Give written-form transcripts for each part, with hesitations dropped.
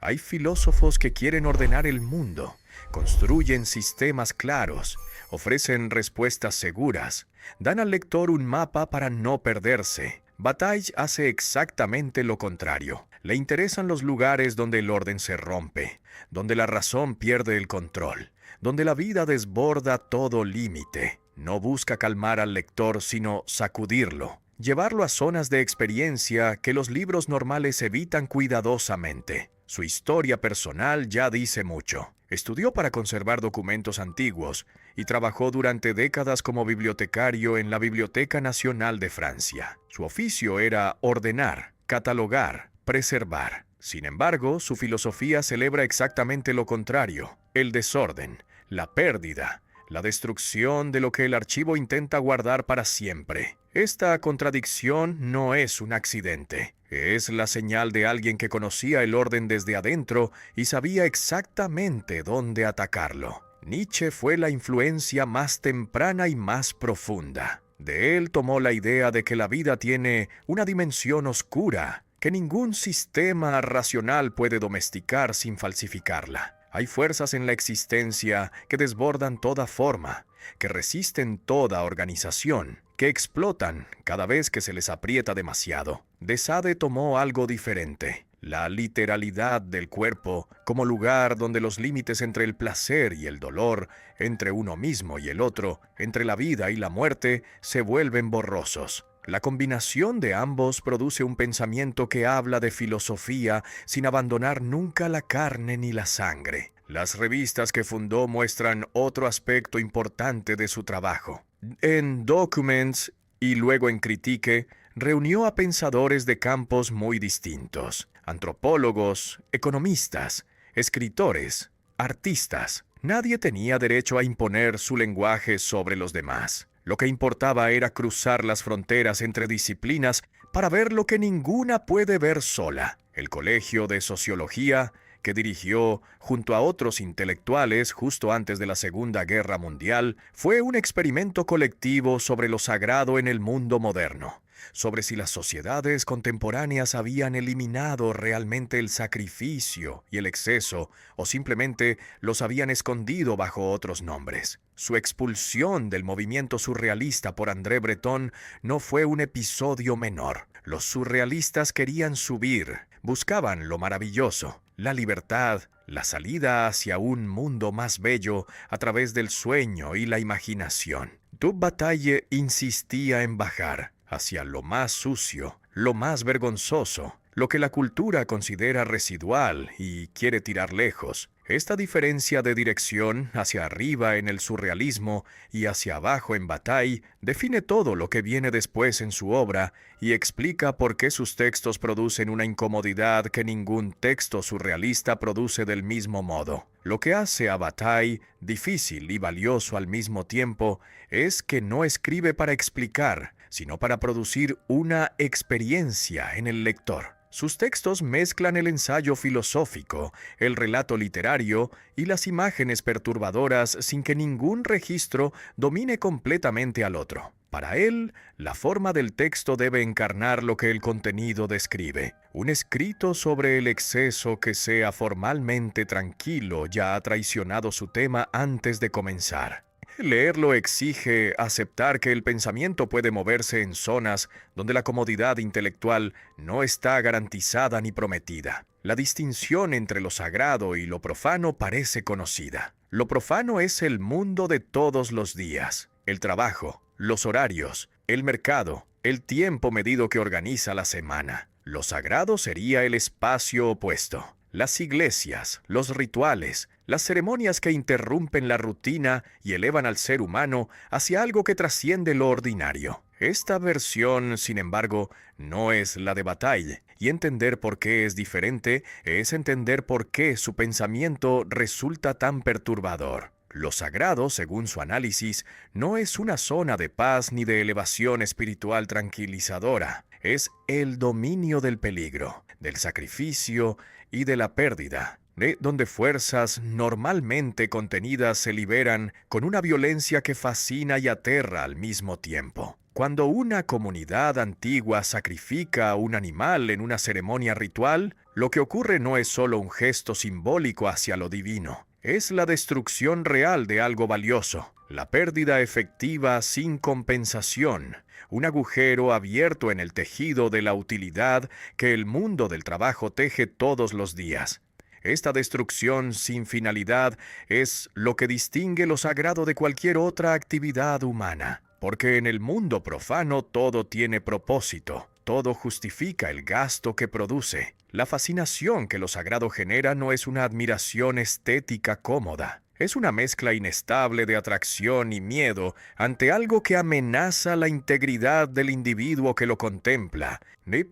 Hay filósofos que quieren ordenar el mundo, construyen sistemas claros, ofrecen respuestas seguras, dan al lector un mapa para no perderse. Bataille hace exactamente lo contrario. Le interesan los lugares donde el orden se rompe, donde la razón pierde el control, donde la vida desborda todo límite. No busca calmar al lector, sino sacudirlo, llevarlo a zonas de experiencia que los libros normales evitan cuidadosamente. Su historia personal ya dice mucho. Estudió para conservar documentos antiguos y trabajó durante décadas como bibliotecario en la Biblioteca Nacional de Francia. Su oficio era ordenar, catalogar, preservar. Sin embargo, su filosofía celebra exactamente lo contrario: el desorden, la pérdida, la destrucción de lo que el archivo intenta guardar para siempre. Esta contradicción no es un accidente. Es la señal de alguien que conocía el orden desde adentro y sabía exactamente dónde atacarlo. Nietzsche fue la influencia más temprana y más profunda. De él tomó la idea de que la vida tiene una dimensión oscura, que ningún sistema racional puede domesticar sin falsificarla. Hay fuerzas en la existencia que desbordan toda forma, que resisten toda organización, que explotan cada vez que se les aprieta demasiado. De Sade tomó algo diferente: la literalidad del cuerpo como lugar donde los límites entre el placer y el dolor, entre uno mismo y el otro, entre la vida y la muerte, se vuelven borrosos. La combinación de ambos produce un pensamiento que habla de filosofía sin abandonar nunca la carne ni la sangre. Las revistas que fundó muestran otro aspecto importante de su trabajo. En Documents y luego en Critique, reunió a pensadores de campos muy distintos: antropólogos, economistas, escritores, artistas. Nadie tenía derecho a imponer su lenguaje sobre los demás. Lo que importaba era cruzar las fronteras entre disciplinas para ver lo que ninguna puede ver sola. El Colegio de Sociología, que dirigió junto a otros intelectuales justo antes de la Segunda Guerra Mundial, fue un experimento colectivo sobre lo sagrado en el mundo moderno, sobre si las sociedades contemporáneas habían eliminado realmente el sacrificio y el exceso o simplemente los habían escondido bajo otros nombres. Su expulsión del movimiento surrealista por André Breton no fue un episodio menor. Los surrealistas querían subir, buscaban lo maravilloso, la libertad, la salida hacia un mundo más bello a través del sueño y la imaginación. Bataille insistía en bajar hacia lo más sucio, lo más vergonzoso, lo que la cultura considera residual y quiere tirar lejos. Esta diferencia de dirección, hacia arriba en el surrealismo y hacia abajo en Bataille, define todo lo que viene después en su obra y explica por qué sus textos producen una incomodidad que ningún texto surrealista produce del mismo modo. Lo que hace a Bataille difícil y valioso al mismo tiempo es que no escribe para explicar, sino para producir una experiencia en el lector. Sus textos mezclan el ensayo filosófico, el relato literario y las imágenes perturbadoras sin que ningún registro domine completamente al otro. Para él, la forma del texto debe encarnar lo que el contenido describe. Un escrito sobre el exceso que sea formalmente tranquilo ya ha traicionado su tema antes de comenzar. Leerlo exige aceptar que el pensamiento puede moverse en zonas donde la comodidad intelectual no está garantizada ni prometida. La distinción entre lo sagrado y lo profano parece conocida. Lo profano es el mundo de todos los días: el trabajo, los horarios, el mercado, el tiempo medido que organiza la semana. Lo sagrado sería el espacio opuesto: las iglesias, los rituales, las ceremonias que interrumpen la rutina y elevan al ser humano hacia algo que trasciende lo ordinario. Esta versión, sin embargo, no es la de Bataille, y entender por qué es diferente es entender por qué su pensamiento resulta tan perturbador. Lo sagrado, según su análisis, no es una zona de paz ni de elevación espiritual tranquilizadora. Es el dominio del peligro, del sacrificio y de la pérdida. donde fuerzas normalmente contenidas se liberan con una violencia que fascina y aterra al mismo tiempo. Cuando una comunidad antigua sacrifica a un animal en una ceremonia ritual, lo que ocurre no es solo un gesto simbólico hacia lo divino, es la destrucción real de algo valioso, la pérdida efectiva sin compensación, un agujero abierto en el tejido de la utilidad que el mundo del trabajo teje todos los días. Esta destrucción sin finalidad es lo que distingue lo sagrado de cualquier otra actividad humana, porque en el mundo profano todo tiene propósito, todo justifica el gasto que produce. La fascinación que lo sagrado genera no es una admiración estética cómoda, es una mezcla inestable de atracción y miedo ante algo que amenaza la integridad del individuo que lo contempla,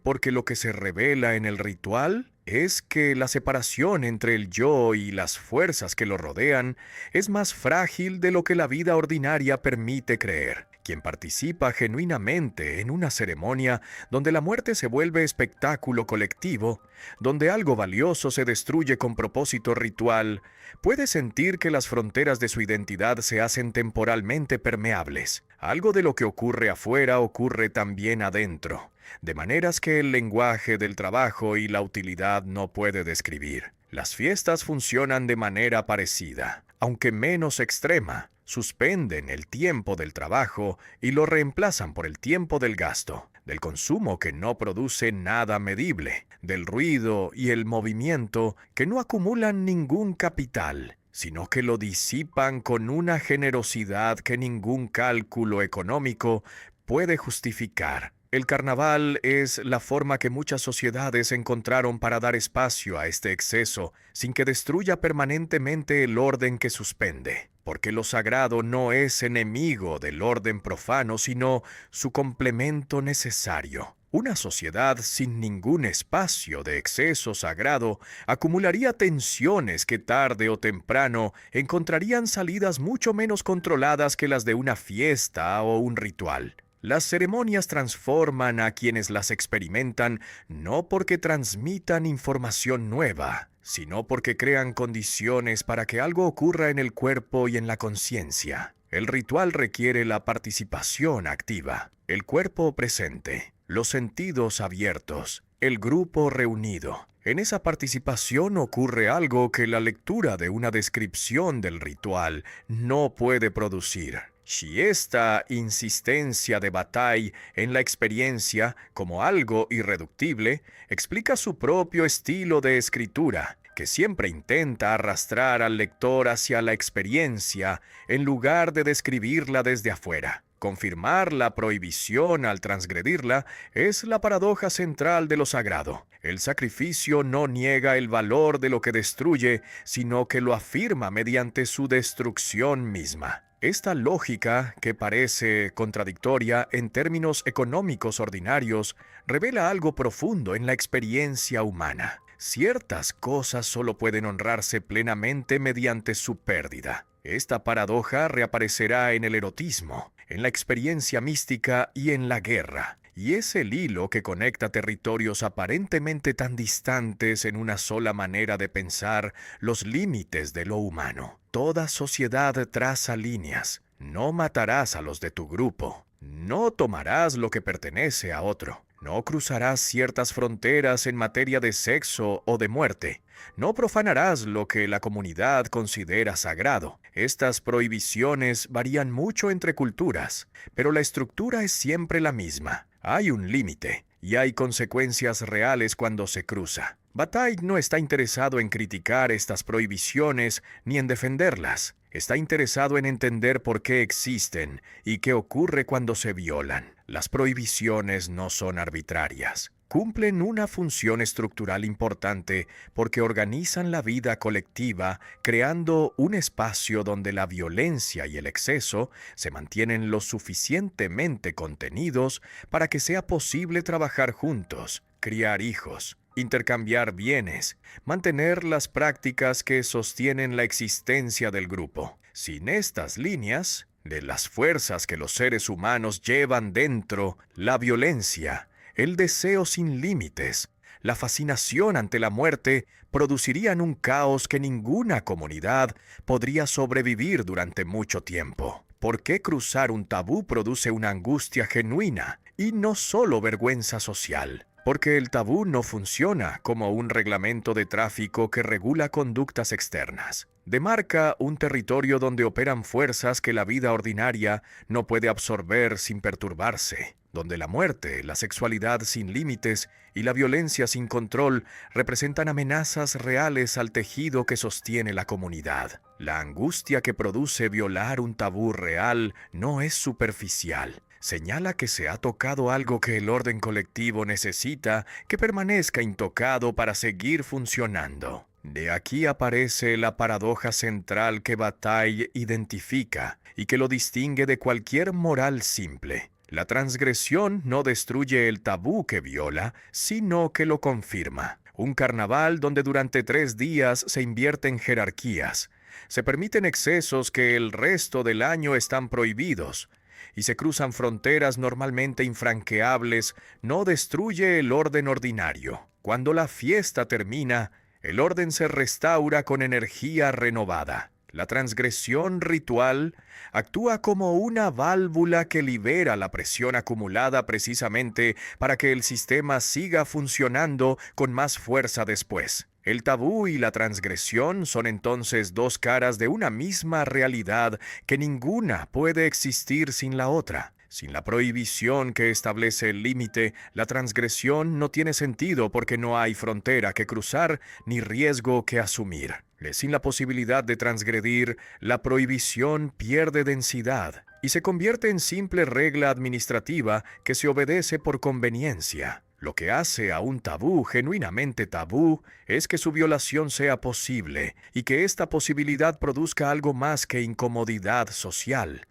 porque lo que se revela en el ritual es que la separación entre el yo y las fuerzas que lo rodean es más frágil de lo que la vida ordinaria permite creer. Quien participa genuinamente en una ceremonia donde la muerte se vuelve espectáculo colectivo, donde algo valioso se destruye con propósito ritual, puede sentir que las fronteras de su identidad se hacen temporalmente permeables. Algo de lo que ocurre afuera ocurre también adentro, de maneras que el lenguaje del trabajo y la utilidad no puede describir. Las fiestas funcionan de manera parecida, aunque menos extrema. Suspenden el tiempo del trabajo y lo reemplazan por el tiempo del gasto, del consumo que no produce nada medible, del ruido y el movimiento que no acumulan ningún capital, sino que lo disipan con una generosidad que ningún cálculo económico puede justificar. El carnaval es la forma que muchas sociedades encontraron para dar espacio a este exceso, sin que destruya permanentemente el orden que suspende, porque lo sagrado no es enemigo del orden profano, sino su complemento necesario. Una sociedad sin ningún espacio de exceso sagrado acumularía tensiones que tarde o temprano encontrarían salidas mucho menos controladas que las de una fiesta o un ritual. Las ceremonias transforman a quienes las experimentan no porque transmitan información nueva, sino porque crean condiciones para que algo ocurra en el cuerpo y en la conciencia. El ritual requiere la participación activa, el cuerpo presente, los sentidos abiertos, el grupo reunido. En esa participación ocurre algo que la lectura de una descripción del ritual no puede producir. Si esta insistencia de Bataille en la experiencia como algo irreductible explica su propio estilo de escritura, que siempre intenta arrastrar al lector hacia la experiencia en lugar de describirla desde afuera. Confirmar la prohibición al transgredirla es la paradoja central de lo sagrado. El sacrificio no niega el valor de lo que destruye, sino que lo afirma mediante su destrucción misma. Esta lógica, que parece contradictoria en términos económicos ordinarios, revela algo profundo en la experiencia humana. Ciertas cosas solo pueden honrarse plenamente mediante su pérdida. Esta paradoja reaparecerá en el erotismo, en la experiencia mística y en la guerra. Y es el hilo que conecta territorios aparentemente tan distantes en una sola manera de pensar los límites de lo humano. Toda sociedad traza líneas. No matarás a los de tu grupo. No tomarás lo que pertenece a otro. No cruzarás ciertas fronteras en materia de sexo o de muerte. No profanarás lo que la comunidad considera sagrado. Estas prohibiciones varían mucho entre culturas, pero la estructura es siempre la misma. Hay un límite, y hay consecuencias reales cuando se cruza. Bataille no está interesado en criticar estas prohibiciones ni en defenderlas. Está interesado en entender por qué existen y qué ocurre cuando se violan. Las prohibiciones no son arbitrarias. Cumplen una función estructural importante porque organizan la vida colectiva, creando un espacio donde la violencia y el exceso se mantienen lo suficientemente contenidos para que sea posible trabajar juntos, criar hijos, intercambiar bienes, mantener las prácticas que sostienen la existencia del grupo. Sin estas líneas, de las fuerzas que los seres humanos llevan dentro, la violencia, el deseo sin límites, la fascinación ante la muerte producirían un caos que ninguna comunidad podría sobrevivir durante mucho tiempo. ¿Por qué cruzar un tabú produce una angustia genuina y no solo vergüenza social? Porque el tabú no funciona como un reglamento de tráfico que regula conductas externas. Demarca un territorio donde operan fuerzas que la vida ordinaria no puede absorber sin perturbarse, donde la muerte, la sexualidad sin límites y la violencia sin control representan amenazas reales al tejido que sostiene la comunidad. La angustia que produce violar un tabú real no es superficial. Señala que se ha tocado algo que el orden colectivo necesita que permanezca intocado para seguir funcionando. De aquí aparece la paradoja central que Bataille identifica y que lo distingue de cualquier moral simple. La transgresión no destruye el tabú que viola, sino que lo confirma. Un carnaval donde durante 3 días se invierten jerarquías, se permiten excesos que el resto del año están prohibidos, y se cruzan fronteras normalmente infranqueables, no destruye el orden ordinario. Cuando la fiesta termina, el orden se restaura con energía renovada. La transgresión ritual actúa como una válvula que libera la presión acumulada precisamente para que el sistema siga funcionando con más fuerza después. El tabú y la transgresión son entonces 2 caras de una misma realidad que ninguna puede existir sin la otra. Sin la prohibición que establece el límite, la transgresión no tiene sentido porque no hay frontera que cruzar ni riesgo que asumir. Sin la posibilidad de transgredir, la prohibición pierde densidad y se convierte en simple regla administrativa que se obedece por conveniencia. Lo que hace a un tabú genuinamente tabú es que su violación sea posible y que esta posibilidad produzca algo más que incomodidad social,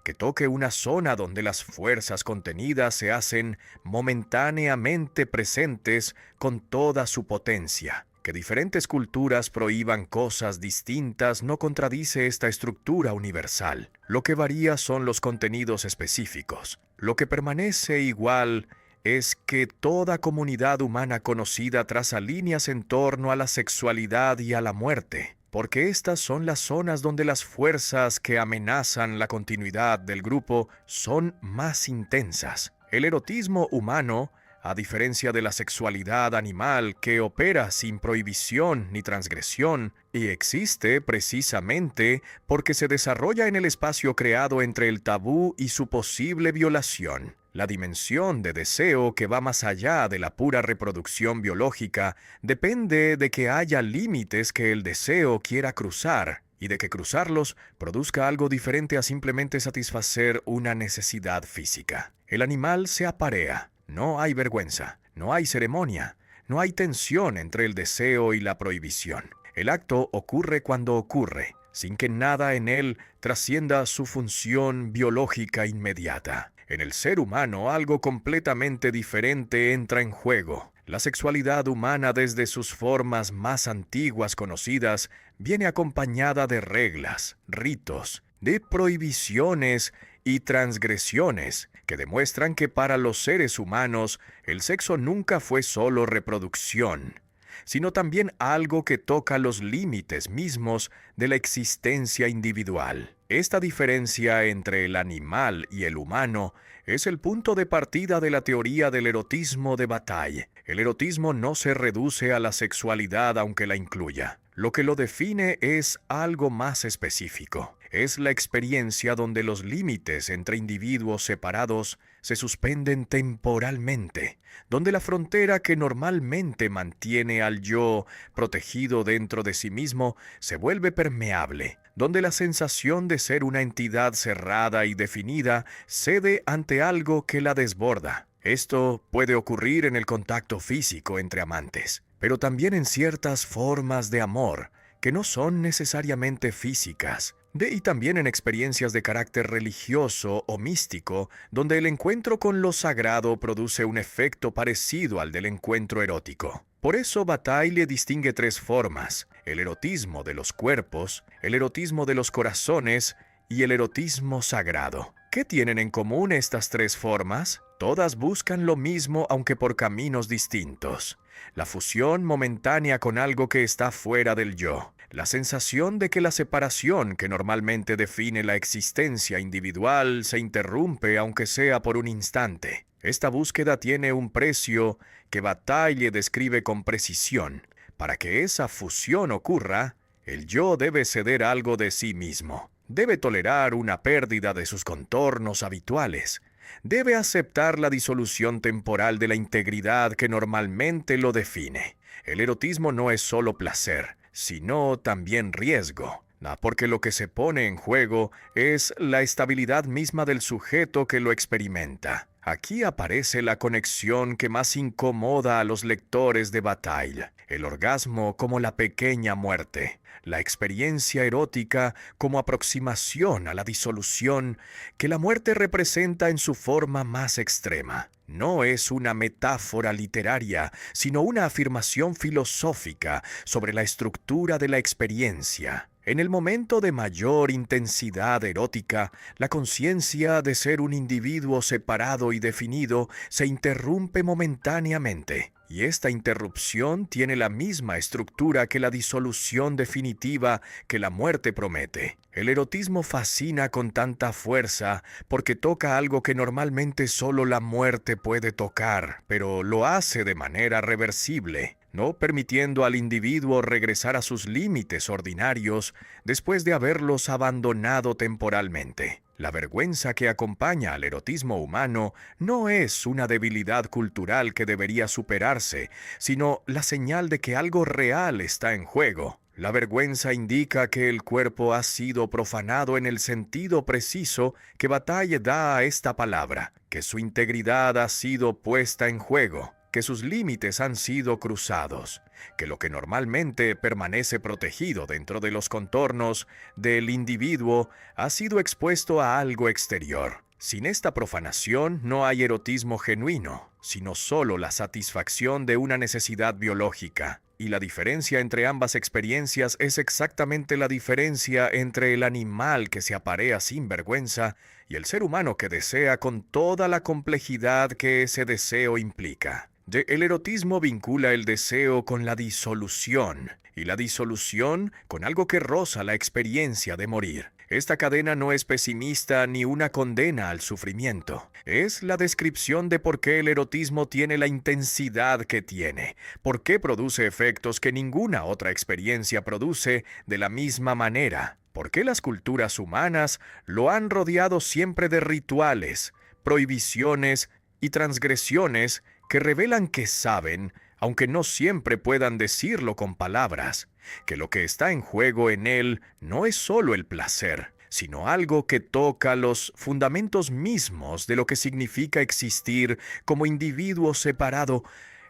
que toque una zona donde las fuerzas contenidas se hacen momentáneamente presentes con toda su potencia. Que diferentes culturas prohíban cosas distintas no contradice esta estructura universal. Lo que varía son los contenidos específicos. Lo que permanece igual es que toda comunidad humana conocida traza líneas en torno a la sexualidad y a la muerte, porque estas son las zonas donde las fuerzas que amenazan la continuidad del grupo son más intensas. El erotismo humano, a diferencia de la sexualidad animal que opera sin prohibición ni transgresión, y existe precisamente porque se desarrolla en el espacio creado entre el tabú y su posible violación. La dimensión de deseo que va más allá de la pura reproducción biológica depende de que haya límites que el deseo quiera cruzar y de que cruzarlos produzca algo diferente a simplemente satisfacer una necesidad física. El animal se aparea. No hay vergüenza, no hay ceremonia, no hay tensión entre el deseo y la prohibición. El acto ocurre cuando ocurre, sin que nada en él trascienda su función biológica inmediata. En el ser humano algo completamente diferente entra en juego. La sexualidad humana desde sus formas más antiguas conocidas viene acompañada de reglas, ritos, de prohibiciones y transgresiones que demuestran que para los seres humanos el sexo nunca fue solo reproducción, sino también algo que toca los límites mismos de la existencia individual. Esta diferencia entre el animal y el humano es el punto de partida de la teoría del erotismo de Bataille. El erotismo no se reduce a la sexualidad aunque la incluya. Lo que lo define es algo más específico. Es la experiencia donde los límites entre individuos separados se suspenden temporalmente, donde la frontera que normalmente mantiene al yo protegido dentro de sí mismo se vuelve permeable, donde la sensación de ser una entidad cerrada y definida cede ante algo que la desborda. Esto puede ocurrir en el contacto físico entre amantes, pero también en ciertas formas de amor que no son necesariamente físicas, y también en experiencias de carácter religioso o místico, donde el encuentro con lo sagrado produce un efecto parecido al del encuentro erótico. Por eso Bataille distingue 3 formas: el erotismo de los cuerpos, el erotismo de los corazones y el erotismo sagrado. ¿Qué tienen en común estas tres formas? Todas buscan lo mismo aunque por caminos distintos. La fusión momentánea con algo que está fuera del yo. La sensación de que la separación que normalmente define la existencia individual se interrumpe aunque sea por un instante. Esta búsqueda tiene un precio que Bataille describe con precisión. Para que esa fusión ocurra, el yo debe ceder algo de sí mismo. Debe tolerar una pérdida de sus contornos habituales. Debe aceptar la disolución temporal de la integridad que normalmente lo define. El erotismo no es solo placer, sino también riesgo, porque lo que se pone en juego es la estabilidad misma del sujeto que lo experimenta. Aquí aparece la conexión que más incomoda a los lectores de Bataille, el orgasmo como la pequeña muerte, la experiencia erótica como aproximación a la disolución que la muerte representa en su forma más extrema. No es una metáfora literaria, sino una afirmación filosófica sobre la estructura de la experiencia. En el momento de mayor intensidad erótica, la conciencia de ser un individuo separado y definido se interrumpe momentáneamente, y esta interrupción tiene la misma estructura que la disolución definitiva que la muerte promete. El erotismo fascina con tanta fuerza porque toca algo que normalmente solo la muerte puede tocar, pero lo hace de manera reversible, no permitiendo al individuo regresar a sus límites ordinarios después de haberlos abandonado temporalmente. La vergüenza que acompaña al erotismo humano no es una debilidad cultural que debería superarse, sino la señal de que algo real está en juego. La vergüenza indica que el cuerpo ha sido profanado en el sentido preciso que Bataille da a esta palabra, que su integridad ha sido puesta en juego, que sus límites han sido cruzados, que lo que normalmente permanece protegido dentro de los contornos del individuo ha sido expuesto a algo exterior. Sin esta profanación no hay erotismo genuino, sino solo la satisfacción de una necesidad biológica. Y la diferencia entre ambas experiencias es exactamente la diferencia entre el animal que se aparea sin vergüenza y el ser humano que desea con toda la complejidad que ese deseo implica. El erotismo vincula el deseo con la disolución, y la disolución con algo que roza la experiencia de morir. Esta cadena no es pesimista ni una condena al sufrimiento. Es la descripción de por qué el erotismo tiene la intensidad que tiene, por qué produce efectos que ninguna otra experiencia produce de la misma manera, por qué las culturas humanas lo han rodeado siempre de rituales, prohibiciones y transgresiones que revelan que saben, aunque no siempre puedan decirlo con palabras, que lo que está en juego en él no es solo el placer, sino algo que toca los fundamentos mismos de lo que significa existir como individuo separado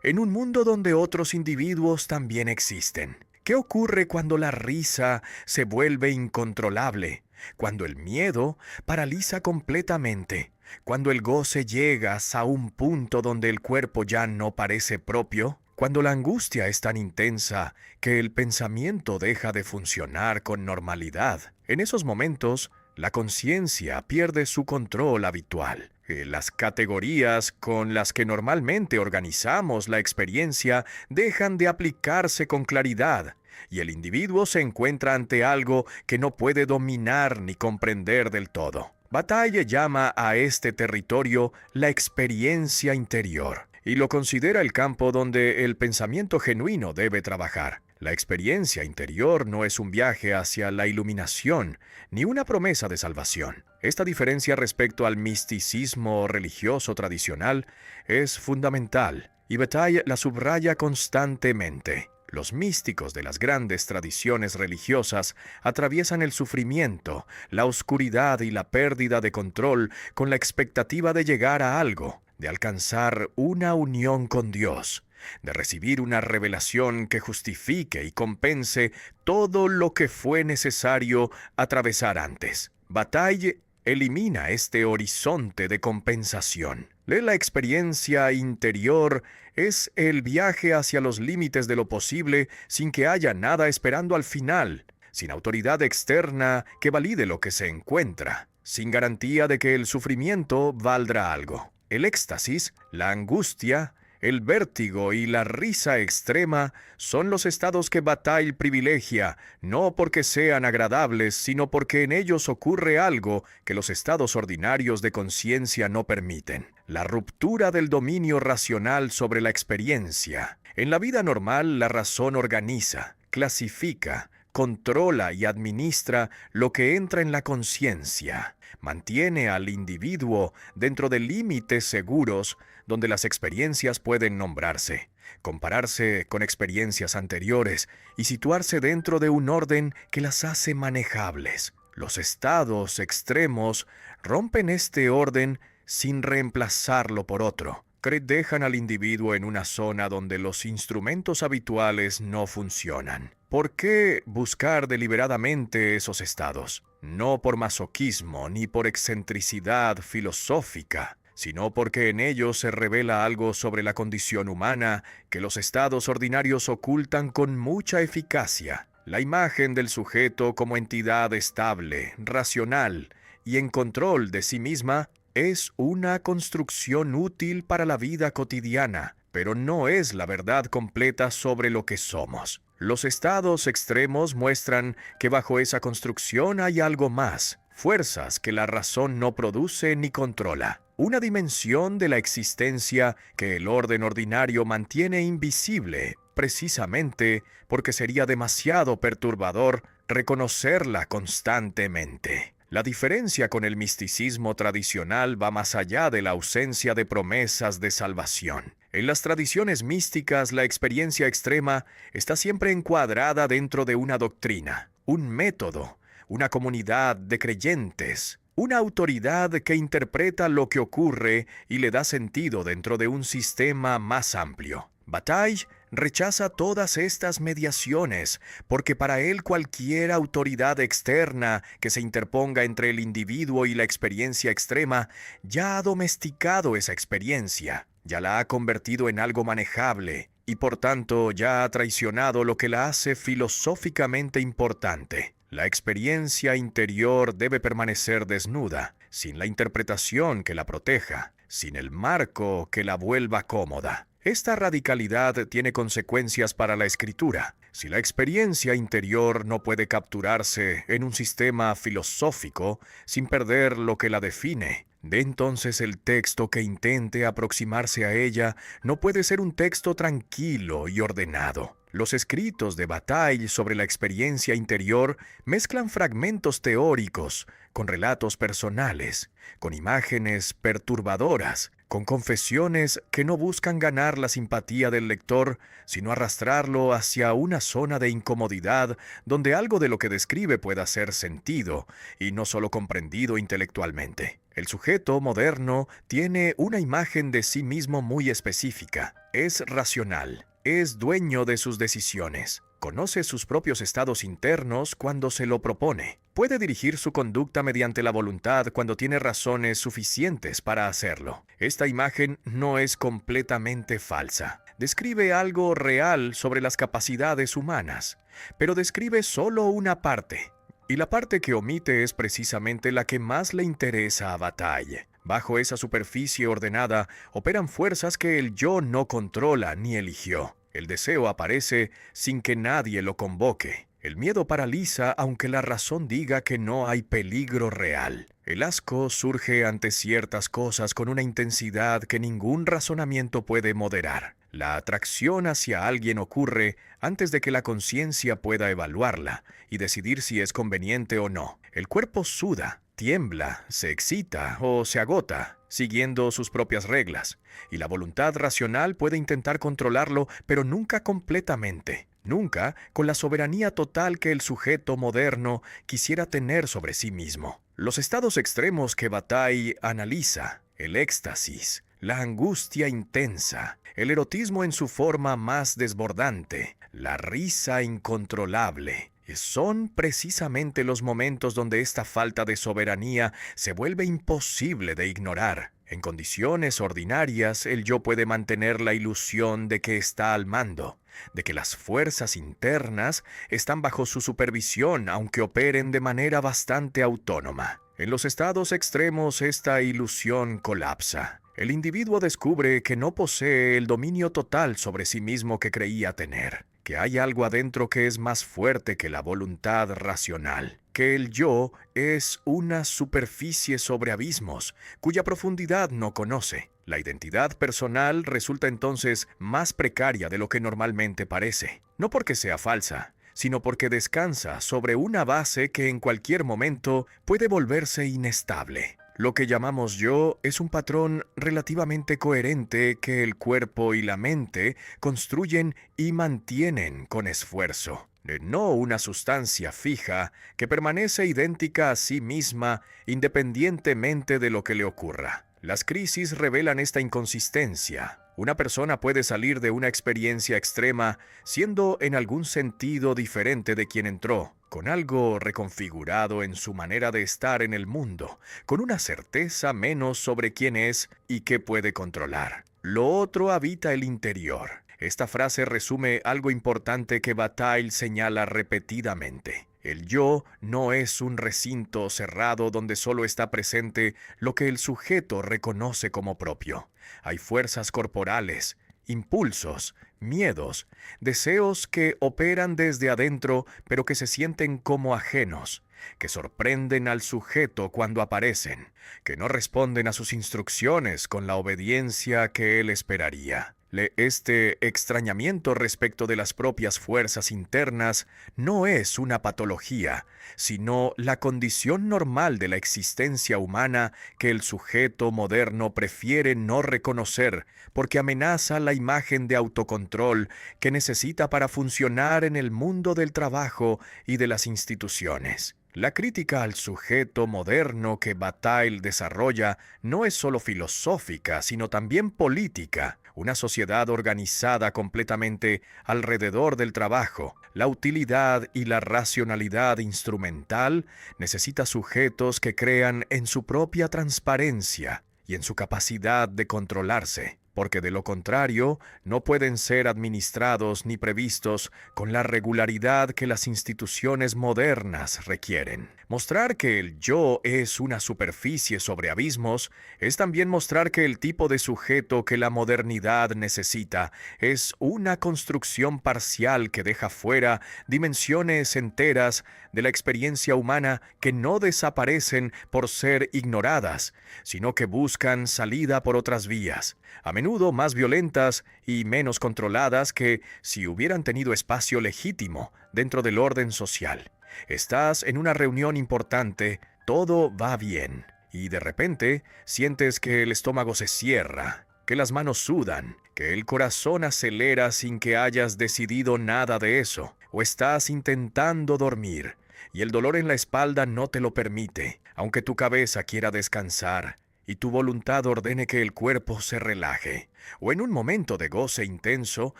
en un mundo donde otros individuos también existen. ¿Qué ocurre cuando la risa se vuelve incontrolable? Cuando el miedo paraliza completamente, cuando el goce llega a un punto donde el cuerpo ya no parece propio, cuando la angustia es tan intensa que el pensamiento deja de funcionar con normalidad. En esos momentos, la conciencia pierde su control habitual. Las categorías con las que normalmente organizamos la experiencia dejan de aplicarse con claridad, y el individuo se encuentra ante algo que no puede dominar ni comprender del todo. Bataille llama a este territorio la experiencia interior, y lo considera el campo donde el pensamiento genuino debe trabajar. La experiencia interior no es un viaje hacia la iluminación, ni una promesa de salvación. Esta diferencia respecto al misticismo religioso tradicional es fundamental, y Bataille la subraya constantemente. Los místicos de las grandes tradiciones religiosas atraviesan el sufrimiento, la oscuridad y la pérdida de control con la expectativa de llegar a algo, de alcanzar una unión con Dios, de recibir una revelación que justifique y compense todo lo que fue necesario atravesar antes. Bataille elimina este horizonte de compensación. La experiencia interior es el viaje hacia los límites de lo posible sin que haya nada esperando al final, sin autoridad externa que valide lo que se encuentra. sin garantía de que el sufrimiento valdrá algo. El éxtasis, la angustia, el vértigo y la risa extrema son los estados que Bataille privilegia, no porque sean agradables, sino porque en ellos ocurre algo que los estados ordinarios de conciencia no permiten: la ruptura del dominio racional sobre la experiencia. En la vida normal, la razón organiza, clasifica, controla y administra lo que entra en la conciencia. Mantiene al individuo dentro de límites seguros donde las experiencias pueden nombrarse, compararse con experiencias anteriores y situarse dentro de un orden que las hace manejables. Los estados extremos rompen este orden sin reemplazarlo por otro. Dejan al individuo en una zona donde los instrumentos habituales no funcionan. ¿Por qué buscar deliberadamente esos estados? No por masoquismo ni por excentricidad filosófica, sino porque en ellos se revela algo sobre la condición humana que los estados ordinarios ocultan con mucha eficacia: la imagen del sujeto como entidad estable, racional y en control de sí misma. Es una construcción útil para la vida cotidiana, pero no es la verdad completa sobre lo que somos. Los estados extremos muestran que bajo esa construcción hay algo más, fuerzas que la razón no produce ni controla, una dimensión de la existencia que el orden ordinario mantiene invisible, precisamente porque sería demasiado perturbador reconocerla constantemente. La diferencia con el misticismo tradicional va más allá de la ausencia de promesas de salvación. En las tradiciones místicas, la experiencia extrema está siempre encuadrada dentro de una doctrina, un método, una comunidad de creyentes, una autoridad que interpreta lo que ocurre y le da sentido dentro de un sistema más amplio. Bataille rechaza todas estas mediaciones, porque para él cualquier autoridad externa que se interponga entre el individuo y la experiencia extrema ya ha domesticado esa experiencia, ya la ha convertido en algo manejable, y por tanto ya ha traicionado lo que la hace filosóficamente importante. La experiencia interior debe permanecer desnuda, sin la interpretación que la proteja, sin el marco que la vuelva cómoda. Esta radicalidad tiene consecuencias para la escritura. Si la experiencia interior no puede capturarse en un sistema filosófico sin perder lo que la define, de entonces el texto que intente aproximarse a ella no puede ser un texto tranquilo y ordenado. Los escritos de Bataille sobre la experiencia interior mezclan fragmentos teóricos con relatos personales, con imágenes perturbadoras, con confesiones que no buscan ganar la simpatía del lector, sino arrastrarlo hacia una zona de incomodidad donde algo de lo que describe pueda ser sentido y no solo comprendido intelectualmente. El sujeto moderno tiene una imagen de sí mismo muy específica. Es racional, es dueño de sus decisiones, conoce sus propios estados internos cuando se lo propone, puede dirigir su conducta mediante la voluntad cuando tiene razones suficientes para hacerlo. Esta imagen no es completamente falsa. Describe algo real sobre las capacidades humanas, pero describe solo una parte. Y la parte que omite es precisamente la que más le interesa a Bataille. Bajo esa superficie ordenada operan fuerzas que el yo no controla ni eligió. El deseo aparece sin que nadie lo convoque. El miedo paraliza aunque la razón diga que no hay peligro real. El asco surge ante ciertas cosas con una intensidad que ningún razonamiento puede moderar. La atracción hacia alguien ocurre antes de que la conciencia pueda evaluarla y decidir si es conveniente o no. El cuerpo suda, tiembla, se excita o se agota, siguiendo sus propias reglas, y la voluntad racional puede intentar controlarlo, pero nunca completamente, nunca con la soberanía total que el sujeto moderno quisiera tener sobre sí mismo. Los estados extremos que Bataille analiza, el éxtasis, la angustia intensa, el erotismo en su forma más desbordante, la risa incontrolable, son precisamente los momentos donde esta falta de soberanía se vuelve imposible de ignorar. En condiciones ordinarias, el yo puede mantener la ilusión de que está al mando, de que las fuerzas internas están bajo su supervisión, aunque operen de manera bastante autónoma. En los estados extremos esta ilusión colapsa. El individuo descubre que no posee el dominio total sobre sí mismo que creía tener, que hay algo adentro que es más fuerte que la voluntad racional, que el yo es una superficie sobre abismos, cuya profundidad no conoce. La identidad personal resulta entonces más precaria de lo que normalmente parece, no porque sea falsa, sino porque descansa sobre una base que en cualquier momento puede volverse inestable. Lo que llamamos yo es un patrón relativamente coherente que el cuerpo y la mente construyen y mantienen con esfuerzo. No una sustancia fija que permanece idéntica a sí misma independientemente de lo que le ocurra. Las crisis revelan esta inconsistencia. Una persona puede salir de una experiencia extrema siendo en algún sentido diferente de quien entró, con algo reconfigurado en su manera de estar en el mundo, con una certeza menos sobre quién es y qué puede controlar. Lo otro habita el interior. Esta frase resume algo importante que Bataille señala repetidamente. El yo no es un recinto cerrado donde solo está presente lo que el sujeto reconoce como propio. Hay fuerzas corporales, impulsos, miedos, deseos que operan desde adentro pero que se sienten como ajenos, que sorprenden al sujeto cuando aparecen, que no responden a sus instrucciones con la obediencia que él esperaría. Este extrañamiento respecto de las propias fuerzas internas no es una patología, sino la condición normal de la existencia humana que el sujeto moderno prefiere no reconocer porque amenaza la imagen de autocontrol que necesita para funcionar en el mundo del trabajo y de las instituciones. La crítica al sujeto moderno que Bataille desarrolla no es solo filosófica, sino también política. Una sociedad organizada completamente alrededor del trabajo, la utilidad y la racionalidad instrumental necesita sujetos que crean en su propia transparencia y en su capacidad de controlarse, porque de lo contrario no pueden ser administrados ni previstos con la regularidad que las instituciones modernas requieren. Mostrar que el yo es una superficie sobre abismos es también mostrar que el tipo de sujeto que la modernidad necesita es una construcción parcial que deja fuera dimensiones enteras de la experiencia humana que no desaparecen por ser ignoradas, sino que buscan salida por otras vías, a menudo más violentas y menos controladas que si hubieran tenido espacio legítimo dentro del orden social. Estás en una reunión importante, todo va bien, y de repente sientes que el estómago se cierra, que las manos sudan, que el corazón acelera sin que hayas decidido nada de eso, o estás intentando dormir, y el dolor en la espalda no te lo permite, aunque tu cabeza quiera descansar y tu voluntad ordene que el cuerpo se relaje. O en un momento de goce intenso,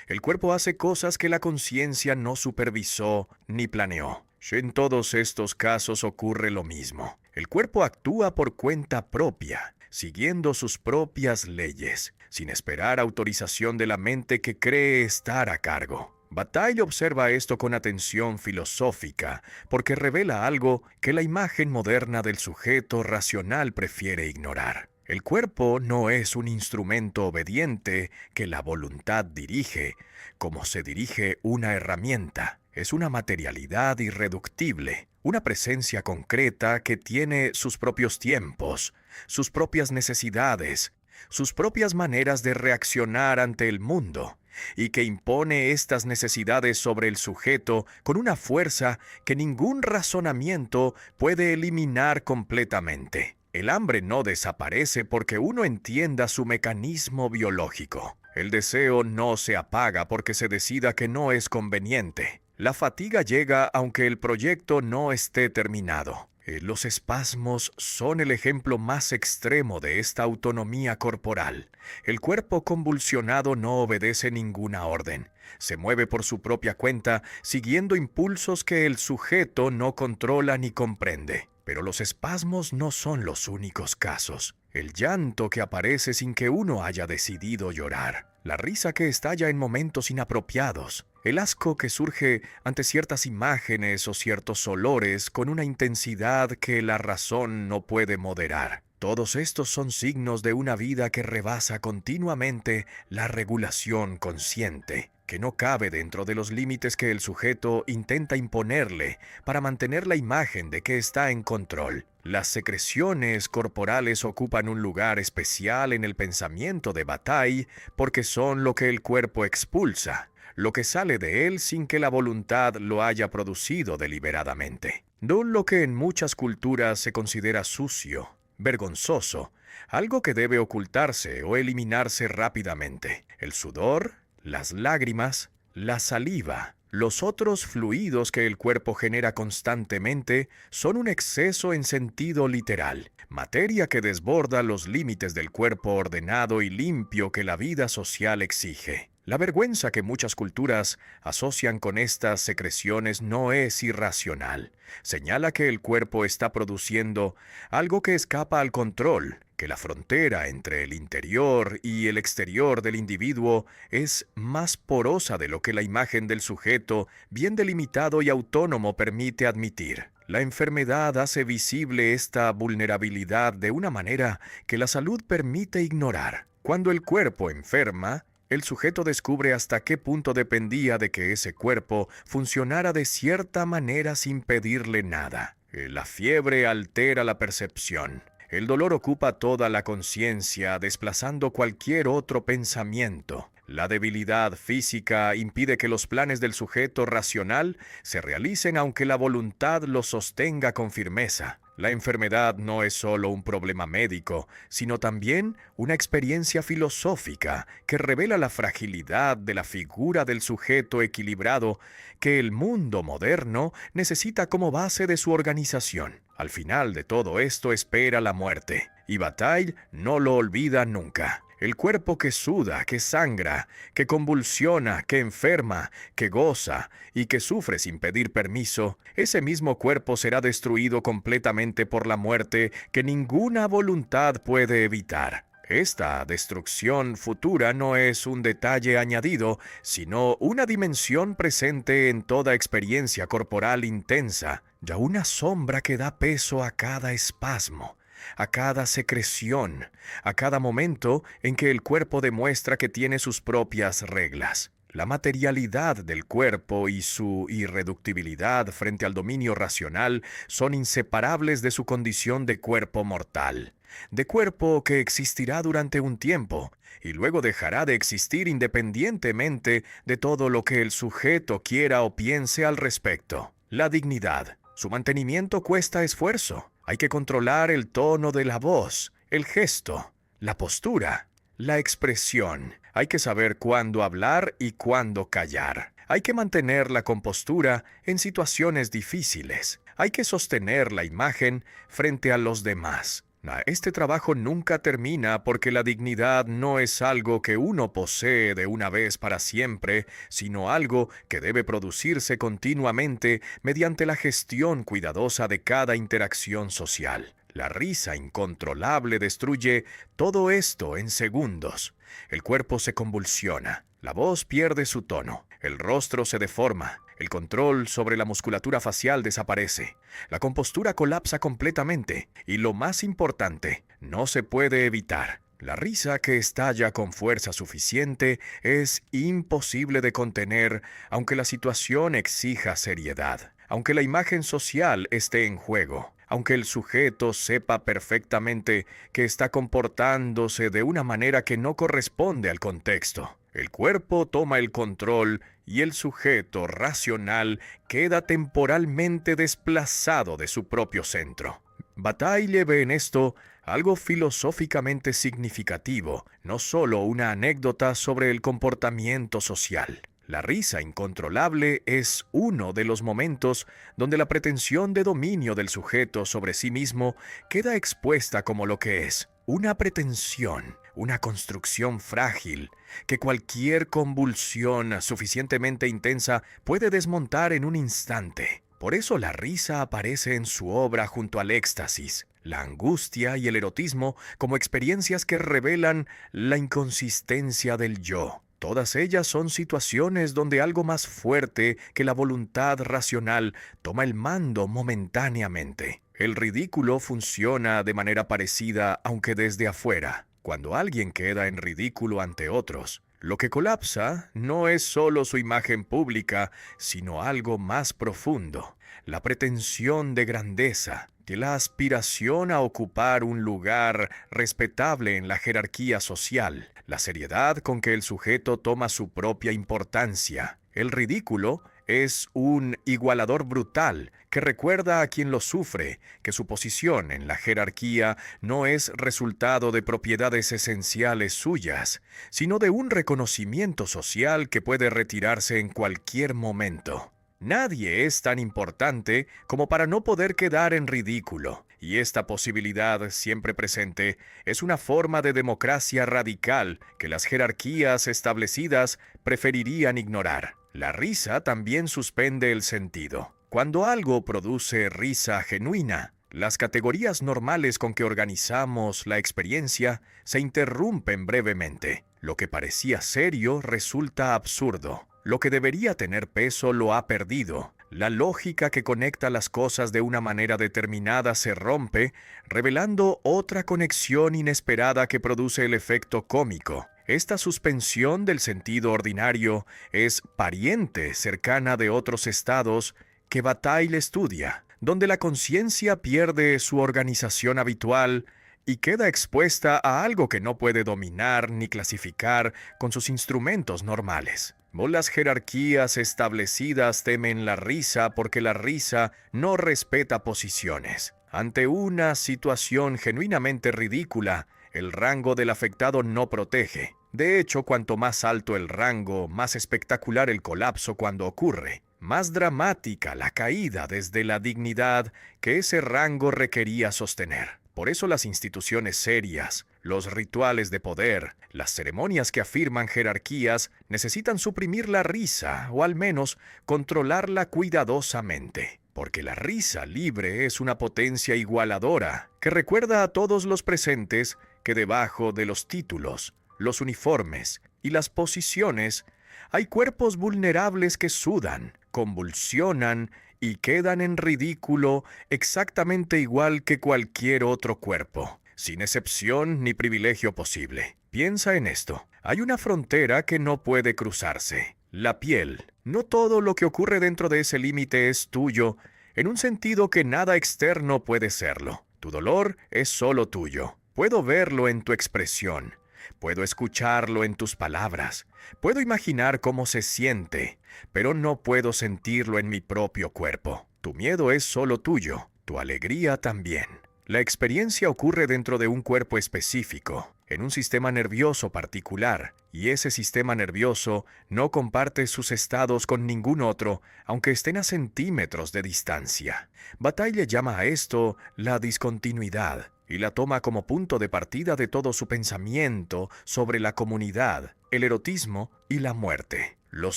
el cuerpo hace cosas que la conciencia no supervisó ni planeó. En todos estos casos ocurre lo mismo. El cuerpo actúa por cuenta propia, siguiendo sus propias leyes, sin esperar autorización de la mente que cree estar a cargo. Bataille observa esto con atención filosófica, porque revela algo que la imagen moderna del sujeto racional prefiere ignorar. El cuerpo no es un instrumento obediente que la voluntad dirige, como se dirige una herramienta. Es una materialidad irreductible, una presencia concreta que tiene sus propios tiempos, sus propias necesidades, sus propias maneras de reaccionar ante el mundo, y que impone estas necesidades sobre el sujeto con una fuerza que ningún razonamiento puede eliminar completamente. El hambre no desaparece porque uno entienda su mecanismo biológico. El deseo no se apaga porque se decida que no es conveniente. La fatiga llega aunque el proyecto no esté terminado. Los espasmos son el ejemplo más extremo de esta autonomía corporal. El cuerpo convulsionado no obedece ninguna orden. Se mueve por su propia cuenta, siguiendo impulsos que el sujeto no controla ni comprende. Pero los espasmos no son los únicos casos. El llanto que aparece sin que uno haya decidido llorar. La risa que estalla en momentos inapropiados. el asco que surge ante ciertas imágenes o ciertos olores con una intensidad que la razón no puede moderar. Todos estos son signos de una vida que rebasa continuamente la regulación consciente, que no cabe dentro de los límites que el sujeto intenta imponerle para mantener la imagen de que está en control. Las secreciones corporales ocupan un lugar especial en el pensamiento de Bataille porque son lo que el cuerpo expulsa, lo que sale de él sin que la voluntad lo haya producido deliberadamente. No lo que en muchas culturas se considera sucio, vergonzoso, algo que debe ocultarse o eliminarse rápidamente. El sudor, las lágrimas, la saliva, los otros fluidos que el cuerpo genera constantemente son un exceso en sentido literal, materia que desborda los límites del cuerpo ordenado y limpio que la vida social exige. La vergüenza que muchas culturas asocian con estas secreciones no es irracional. Señala que el cuerpo está produciendo algo que escapa al control, que la frontera entre el interior y el exterior del individuo es más porosa de lo que la imagen del sujeto, bien delimitado y autónomo, permite admitir. La enfermedad hace visible esta vulnerabilidad de una manera que la salud permite ignorar. Cuando el cuerpo enferma, el sujeto descubre hasta qué punto dependía de que ese cuerpo funcionara de cierta manera sin pedirle nada. La fiebre altera la percepción. El dolor ocupa toda la conciencia, desplazando cualquier otro pensamiento. La debilidad física impide que los planes del sujeto racional se realicen aunque la voluntad los sostenga con firmeza. La enfermedad no es solo un problema médico, sino también una experiencia filosófica que revela la fragilidad de la figura del sujeto equilibrado que el mundo moderno necesita como base de su organización. Al final de todo esto espera la muerte, y Bataille no lo olvida nunca. El cuerpo que suda, que sangra, que convulsiona, que enferma, que goza y que sufre sin pedir permiso, ese mismo cuerpo será destruido completamente por la muerte que ninguna voluntad puede evitar. Esta destrucción futura no es un detalle añadido, sino una dimensión presente en toda experiencia corporal intensa, ya una sombra que da peso a cada espasmo, a cada secreción, a cada momento en que el cuerpo demuestra que tiene sus propias reglas. La materialidad del cuerpo y su irreductibilidad frente al dominio racional son inseparables de su condición de cuerpo mortal, de cuerpo que existirá durante un tiempo y luego dejará de existir independientemente de todo lo que el sujeto quiera o piense al respecto. La dignidad. Su mantenimiento cuesta esfuerzo. Hay que controlar el tono de la voz, el gesto, la postura, la expresión. Hay que saber cuándo hablar y cuándo callar. Hay que mantener la compostura en situaciones difíciles. Hay que sostener la imagen frente a los demás. Este trabajo nunca termina porque la dignidad no es algo que uno posee de una vez para siempre, sino algo que debe producirse continuamente mediante la gestión cuidadosa de cada interacción social. La risa incontrolable destruye todo esto en segundos. El cuerpo se convulsiona, la voz pierde su tono, el rostro se deforma, el control sobre la musculatura facial desaparece, la compostura colapsa completamente y, lo más importante, no se puede evitar. La risa que estalla con fuerza suficiente es imposible de contener, aunque la situación exija seriedad, aunque la imagen social esté en juego, aunque el sujeto sepa perfectamente que está comportándose de una manera que no corresponde al contexto. El cuerpo toma el control y el sujeto racional queda temporalmente desplazado de su propio centro. Bataille ve en esto algo filosóficamente significativo, no solo una anécdota sobre el comportamiento social. La risa incontrolable es uno de los momentos donde la pretensión de dominio del sujeto sobre sí mismo queda expuesta como lo que es, una pretensión, una construcción frágil, que cualquier convulsión suficientemente intensa puede desmontar en un instante. Por eso la risa aparece en su obra junto al éxtasis, la angustia y el erotismo como experiencias que revelan la inconsistencia del yo. Todas ellas son situaciones donde algo más fuerte que la voluntad racional toma el mando momentáneamente. El ridículo funciona de manera parecida, aunque desde afuera. Cuando alguien queda en ridículo ante otros, lo que colapsa no es solo su imagen pública, sino algo más profundo: la pretensión de grandeza, que la aspiración a ocupar un lugar respetable en la jerarquía social, la seriedad con que el sujeto toma su propia importancia. El ridículo es un igualador brutal que recuerda a quien lo sufre que su posición en la jerarquía no es resultado de propiedades esenciales suyas, sino de un reconocimiento social que puede retirarse en cualquier momento. Nadie es tan importante como para no poder quedar en ridículo, y esta posibilidad siempre presente es una forma de democracia radical que las jerarquías establecidas preferirían ignorar. La risa también suspende el sentido. Cuando algo produce risa genuina, las categorías normales con que organizamos la experiencia se interrumpen brevemente. Lo que parecía serio resulta absurdo. Lo que debería tener peso lo ha perdido. La lógica que conecta las cosas de una manera determinada se rompe, revelando otra conexión inesperada que produce el efecto cómico. Esta suspensión del sentido ordinario es pariente cercana de otros estados que Bataille estudia, donde la conciencia pierde su organización habitual y queda expuesta a algo que no puede dominar ni clasificar con sus instrumentos normales. Las jerarquías establecidas temen la risa porque la risa no respeta posiciones. Ante una situación genuinamente ridícula, el rango del afectado no protege. De hecho, cuanto más alto el rango, más espectacular el colapso cuando ocurre. Más dramática la caída desde la dignidad que ese rango requería sostener. Por eso las instituciones serias, los rituales de poder, las ceremonias que afirman jerarquías necesitan suprimir la risa o al menos controlarla cuidadosamente. Porque la risa libre es una potencia igualadora que recuerda a todos los presentes que debajo de los títulos, los uniformes y las posiciones hay cuerpos vulnerables que sudan, convulsionan y quedan en ridículo exactamente igual que cualquier otro cuerpo, sin excepción ni privilegio posible. Piensa en esto. Hay una frontera que no puede cruzarse: la piel. No todo lo que ocurre dentro de ese límite es tuyo, en un sentido que nada externo puede serlo. Tu dolor es solo tuyo. Puedo verlo en tu expresión. Puedo escucharlo en tus palabras. Puedo imaginar cómo se siente, pero no puedo sentirlo en mi propio cuerpo. Tu miedo es solo tuyo, tu alegría también. La experiencia ocurre dentro de un cuerpo específico, en un sistema nervioso particular, y ese sistema nervioso no comparte sus estados con ningún otro, aunque estén a centímetros de distancia. Bataille llama a esto la discontinuidad, y la toma como punto de partida de todo su pensamiento sobre la comunidad, el erotismo y la muerte. Los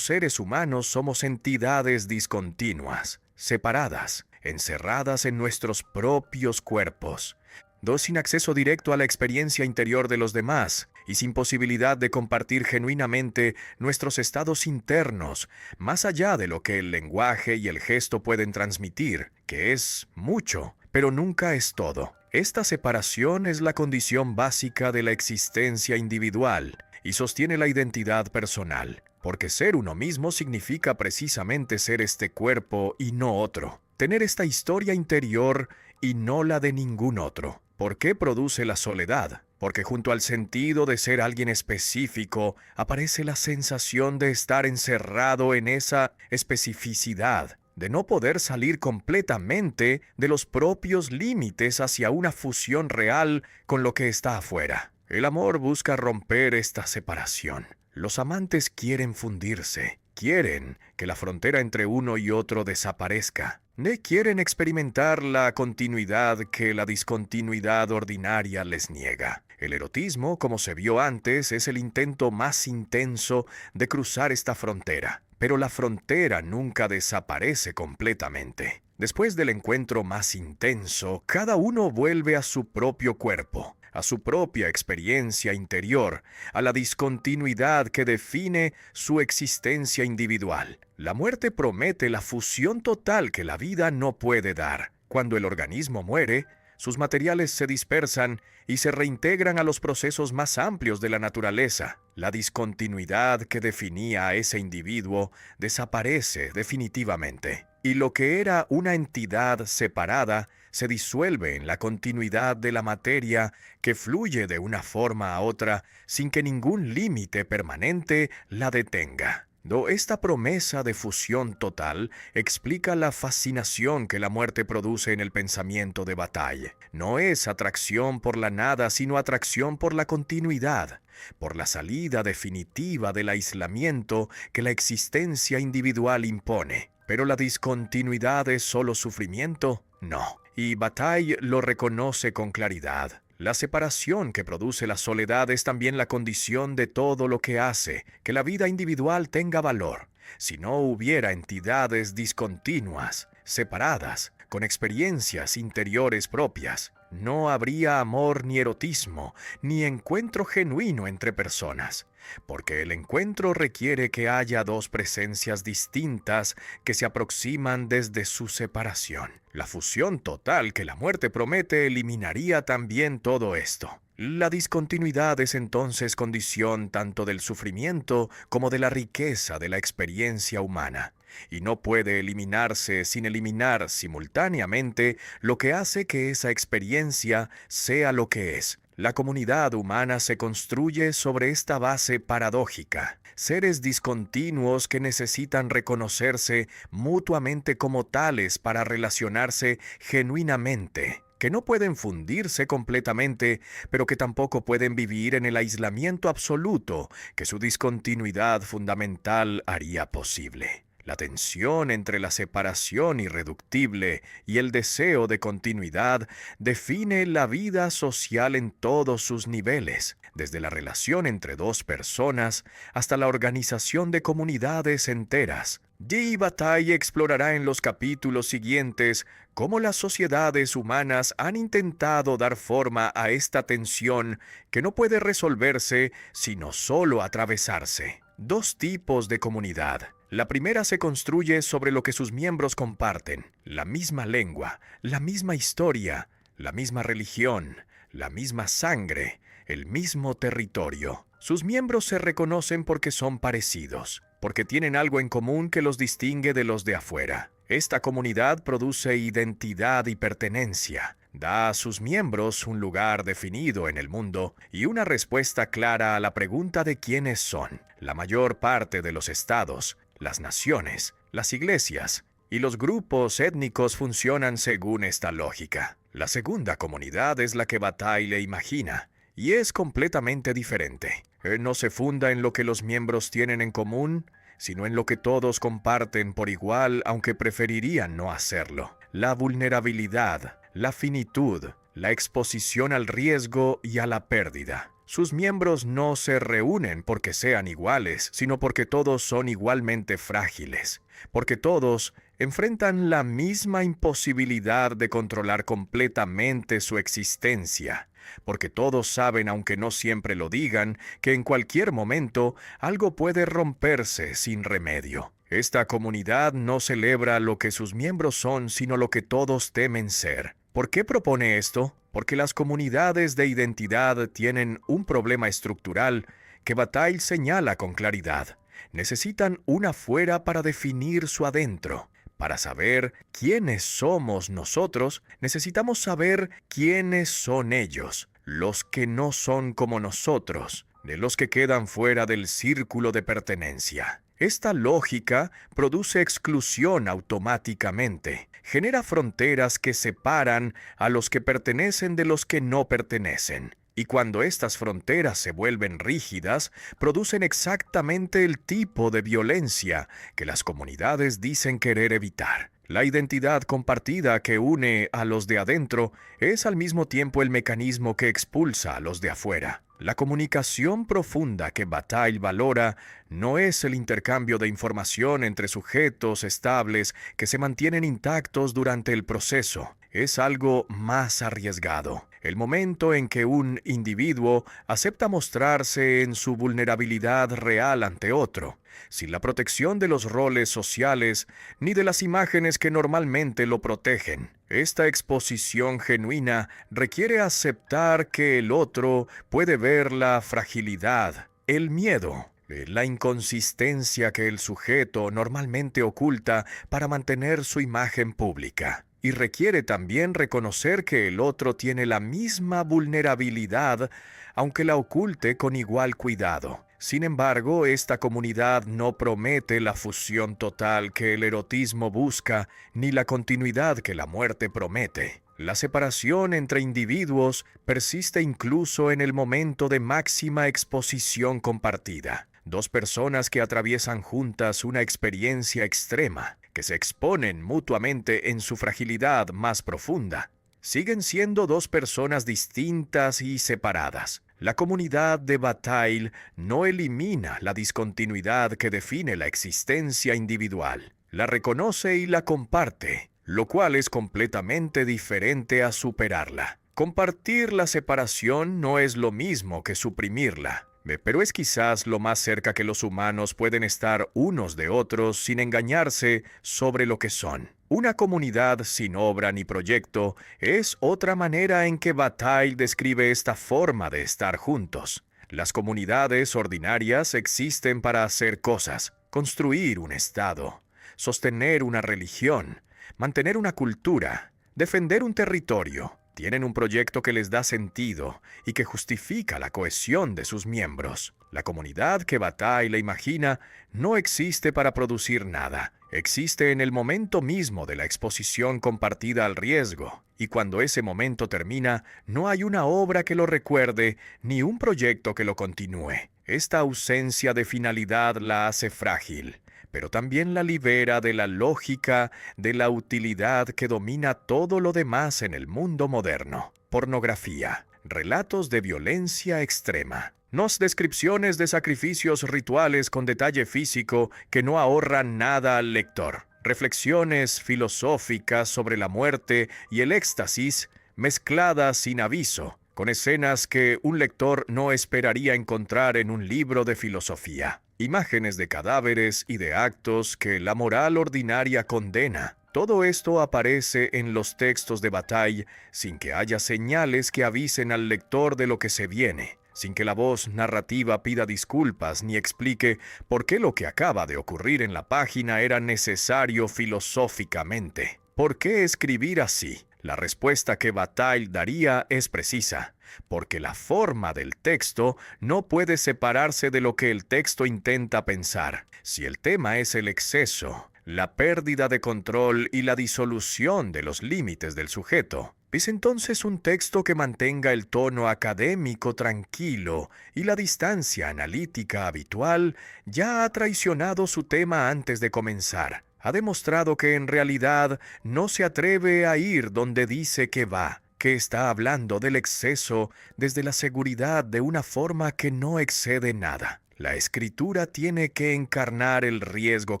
seres humanos somos entidades discontinuas, separadas, encerradas en nuestros propios cuerpos, dos sin acceso directo a la experiencia interior de los demás y sin posibilidad de compartir genuinamente nuestros estados internos, más allá de lo que el lenguaje y el gesto pueden transmitir, que es mucho, pero nunca es todo. Esta separación es la condición básica de la existencia individual y sostiene la identidad personal, porque ser uno mismo significa precisamente ser este cuerpo y no otro, tener esta historia interior y no la de ningún otro. ¿Por qué produce la soledad? Porque junto al sentido de ser alguien específico aparece la sensación de estar encerrado en esa especificidad, de no poder salir completamente de los propios límites hacia una fusión real con lo que está afuera. El amor busca romper esta separación. Los amantes quieren fundirse, quieren que la frontera entre uno y otro desaparezca. Quieren experimentar la continuidad que la discontinuidad ordinaria les niega. El erotismo, como se vio antes, es el intento más intenso de cruzar esta frontera. Pero la frontera nunca desaparece completamente. Después del encuentro más intenso, cada uno vuelve a su propio cuerpo, a su propia experiencia interior, a la discontinuidad que define su existencia individual. La muerte promete la fusión total que la vida no puede dar. Cuando el organismo muere, sus materiales se dispersan y se reintegran a los procesos más amplios de la naturaleza. La discontinuidad que definía a ese individuo desaparece definitivamente, y lo que era una entidad separada se disuelve en la continuidad de la materia que fluye de una forma a otra sin que ningún límite permanente la detenga. Esta promesa de fusión total explica la fascinación que la muerte produce en el pensamiento de Bataille. No es atracción por la nada, sino atracción por la continuidad, por la salida definitiva del aislamiento que la existencia individual impone. ¿Pero la discontinuidad es solo sufrimiento? No. Y Bataille lo reconoce con claridad. La separación que produce la soledad es también la condición de todo lo que hace que la vida individual tenga valor. Si no hubiera entidades discontinuas, separadas, con experiencias interiores propias, no habría amor ni erotismo, ni encuentro genuino entre personas, porque el encuentro requiere que haya dos presencias distintas que se aproximan desde su separación. La fusión total que la muerte promete eliminaría también todo esto. La discontinuidad es entonces condición tanto del sufrimiento como de la riqueza de la experiencia humana, y no puede eliminarse sin eliminar simultáneamente lo que hace que esa experiencia sea lo que es. La comunidad humana se construye sobre esta base paradójica. Seres discontinuos que necesitan reconocerse mutuamente como tales para relacionarse genuinamente, que no pueden fundirse completamente, pero que tampoco pueden vivir en el aislamiento absoluto que su discontinuidad fundamental haría posible. La tensión entre la separación irreductible y el deseo de continuidad define la vida social en todos sus niveles, desde la relación entre dos personas hasta la organización de comunidades enteras. Guy Bataille explorará en los capítulos siguientes cómo las sociedades humanas han intentado dar forma a esta tensión que no puede resolverse sino solo atravesarse. Dos tipos de comunidad. La primera se construye sobre lo que sus miembros comparten: la misma lengua, la misma historia, la misma religión, la misma sangre, el mismo territorio. Sus miembros se reconocen porque son parecidos, porque tienen algo en común que los distingue de los de afuera. Esta comunidad produce identidad y pertenencia. Da a sus miembros un lugar definido en el mundo y una respuesta clara a la pregunta de quiénes son. La mayor parte de los estados, las naciones, las iglesias y los grupos étnicos funcionan según esta lógica. La segunda comunidad es la que Bataille imagina, y es completamente diferente. No se funda en lo que los miembros tienen en común, sino en lo que todos comparten por igual, aunque preferirían no hacerlo: la vulnerabilidad, la finitud, la exposición al riesgo y a la pérdida. Sus miembros no se reúnen porque sean iguales, sino porque todos son igualmente frágiles, porque todos enfrentan la misma imposibilidad de controlar completamente su existencia, porque todos saben, aunque no siempre lo digan, que en cualquier momento algo puede romperse sin remedio. Esta comunidad no celebra lo que sus miembros son, sino lo que todos temen ser. ¿Por qué propone esto? Porque las comunidades de identidad tienen un problema estructural que Bataille señala con claridad. Necesitan un afuera para definir su adentro. Para saber quiénes somos nosotros, necesitamos saber quiénes son ellos, los que no son como nosotros, de los que quedan fuera del círculo de pertenencia. Esta lógica produce exclusión automáticamente, genera fronteras que separan a los que pertenecen de los que no pertenecen. Y cuando estas fronteras se vuelven rígidas, producen exactamente el tipo de violencia que las comunidades dicen querer evitar. La identidad compartida que une a los de adentro es al mismo tiempo el mecanismo que expulsa a los de afuera. La comunicación profunda que Bataille valora no es el intercambio de información entre sujetos estables que se mantienen intactos durante el proceso. Es algo más arriesgado. el momento en que un individuo acepta mostrarse en su vulnerabilidad real ante otro, sin la protección de los roles sociales ni de las imágenes que normalmente lo protegen. Esta exposición genuina requiere aceptar que el otro puede ver la fragilidad, el miedo, la inconsistencia que el sujeto normalmente oculta para mantener su imagen pública. Y requiere también reconocer que el otro tiene la misma vulnerabilidad, aunque la oculte con igual cuidado. Sin embargo, esta comunidad no promete la fusión total que el erotismo busca, ni la continuidad que la muerte promete. La separación entre individuos persiste incluso en el momento de máxima exposición compartida. Dos personas que atraviesan juntas una experiencia extrema, que se exponen mutuamente en su fragilidad más profunda, siguen siendo dos personas distintas y separadas. La comunidad de Bataille no elimina la discontinuidad que define la existencia individual. La reconoce y la comparte, lo cual es completamente diferente a superarla. Compartir la separación no es lo mismo que suprimirla, pero es quizás lo más cerca que los humanos pueden estar unos de otros sin engañarse sobre lo que son. Una comunidad sin obra ni proyecto es otra manera en que Bataille describe esta forma de estar juntos. Las comunidades ordinarias existen para hacer cosas, construir un estado, sostener una religión, mantener una cultura, defender un territorio. Tienen un proyecto que les da sentido y que justifica la cohesión de sus miembros. La comunidad que Bataille imagina no existe para producir nada. Existe en el momento mismo de la exposición compartida al riesgo, y cuando ese momento termina, no hay una obra que lo recuerde ni un proyecto que lo continúe. Esta ausencia de finalidad la hace frágil, pero también la libera de la lógica de la utilidad que domina todo lo demás en el mundo moderno. Pornografía, relatos de violencia extrema, descripciones de sacrificios rituales con detalle físico que no ahorran nada al lector, reflexiones filosóficas sobre la muerte y el éxtasis mezcladas sin aviso, con escenas que un lector no esperaría encontrar en un libro de filosofía. Imágenes de cadáveres y de actos que la moral ordinaria condena. Todo esto aparece en los textos de Bataille sin que haya señales que avisen al lector de lo que se viene, sin que la voz narrativa pida disculpas ni explique por qué lo que acaba de ocurrir en la página era necesario filosóficamente. ¿Por qué escribir así? La respuesta que Bataille daría es precisa, porque la forma del texto no puede separarse de lo que el texto intenta pensar. Si el tema es el exceso, la pérdida de control y la disolución de los límites del sujeto, es entonces un texto que mantenga el tono académico tranquilo y la distancia analítica habitual ya ha traicionado su tema antes de comenzar. Ha demostrado que en realidad no se atreve a ir donde dice que va, que está hablando del exceso desde la seguridad de una forma que no excede nada. La escritura tiene que encarnar el riesgo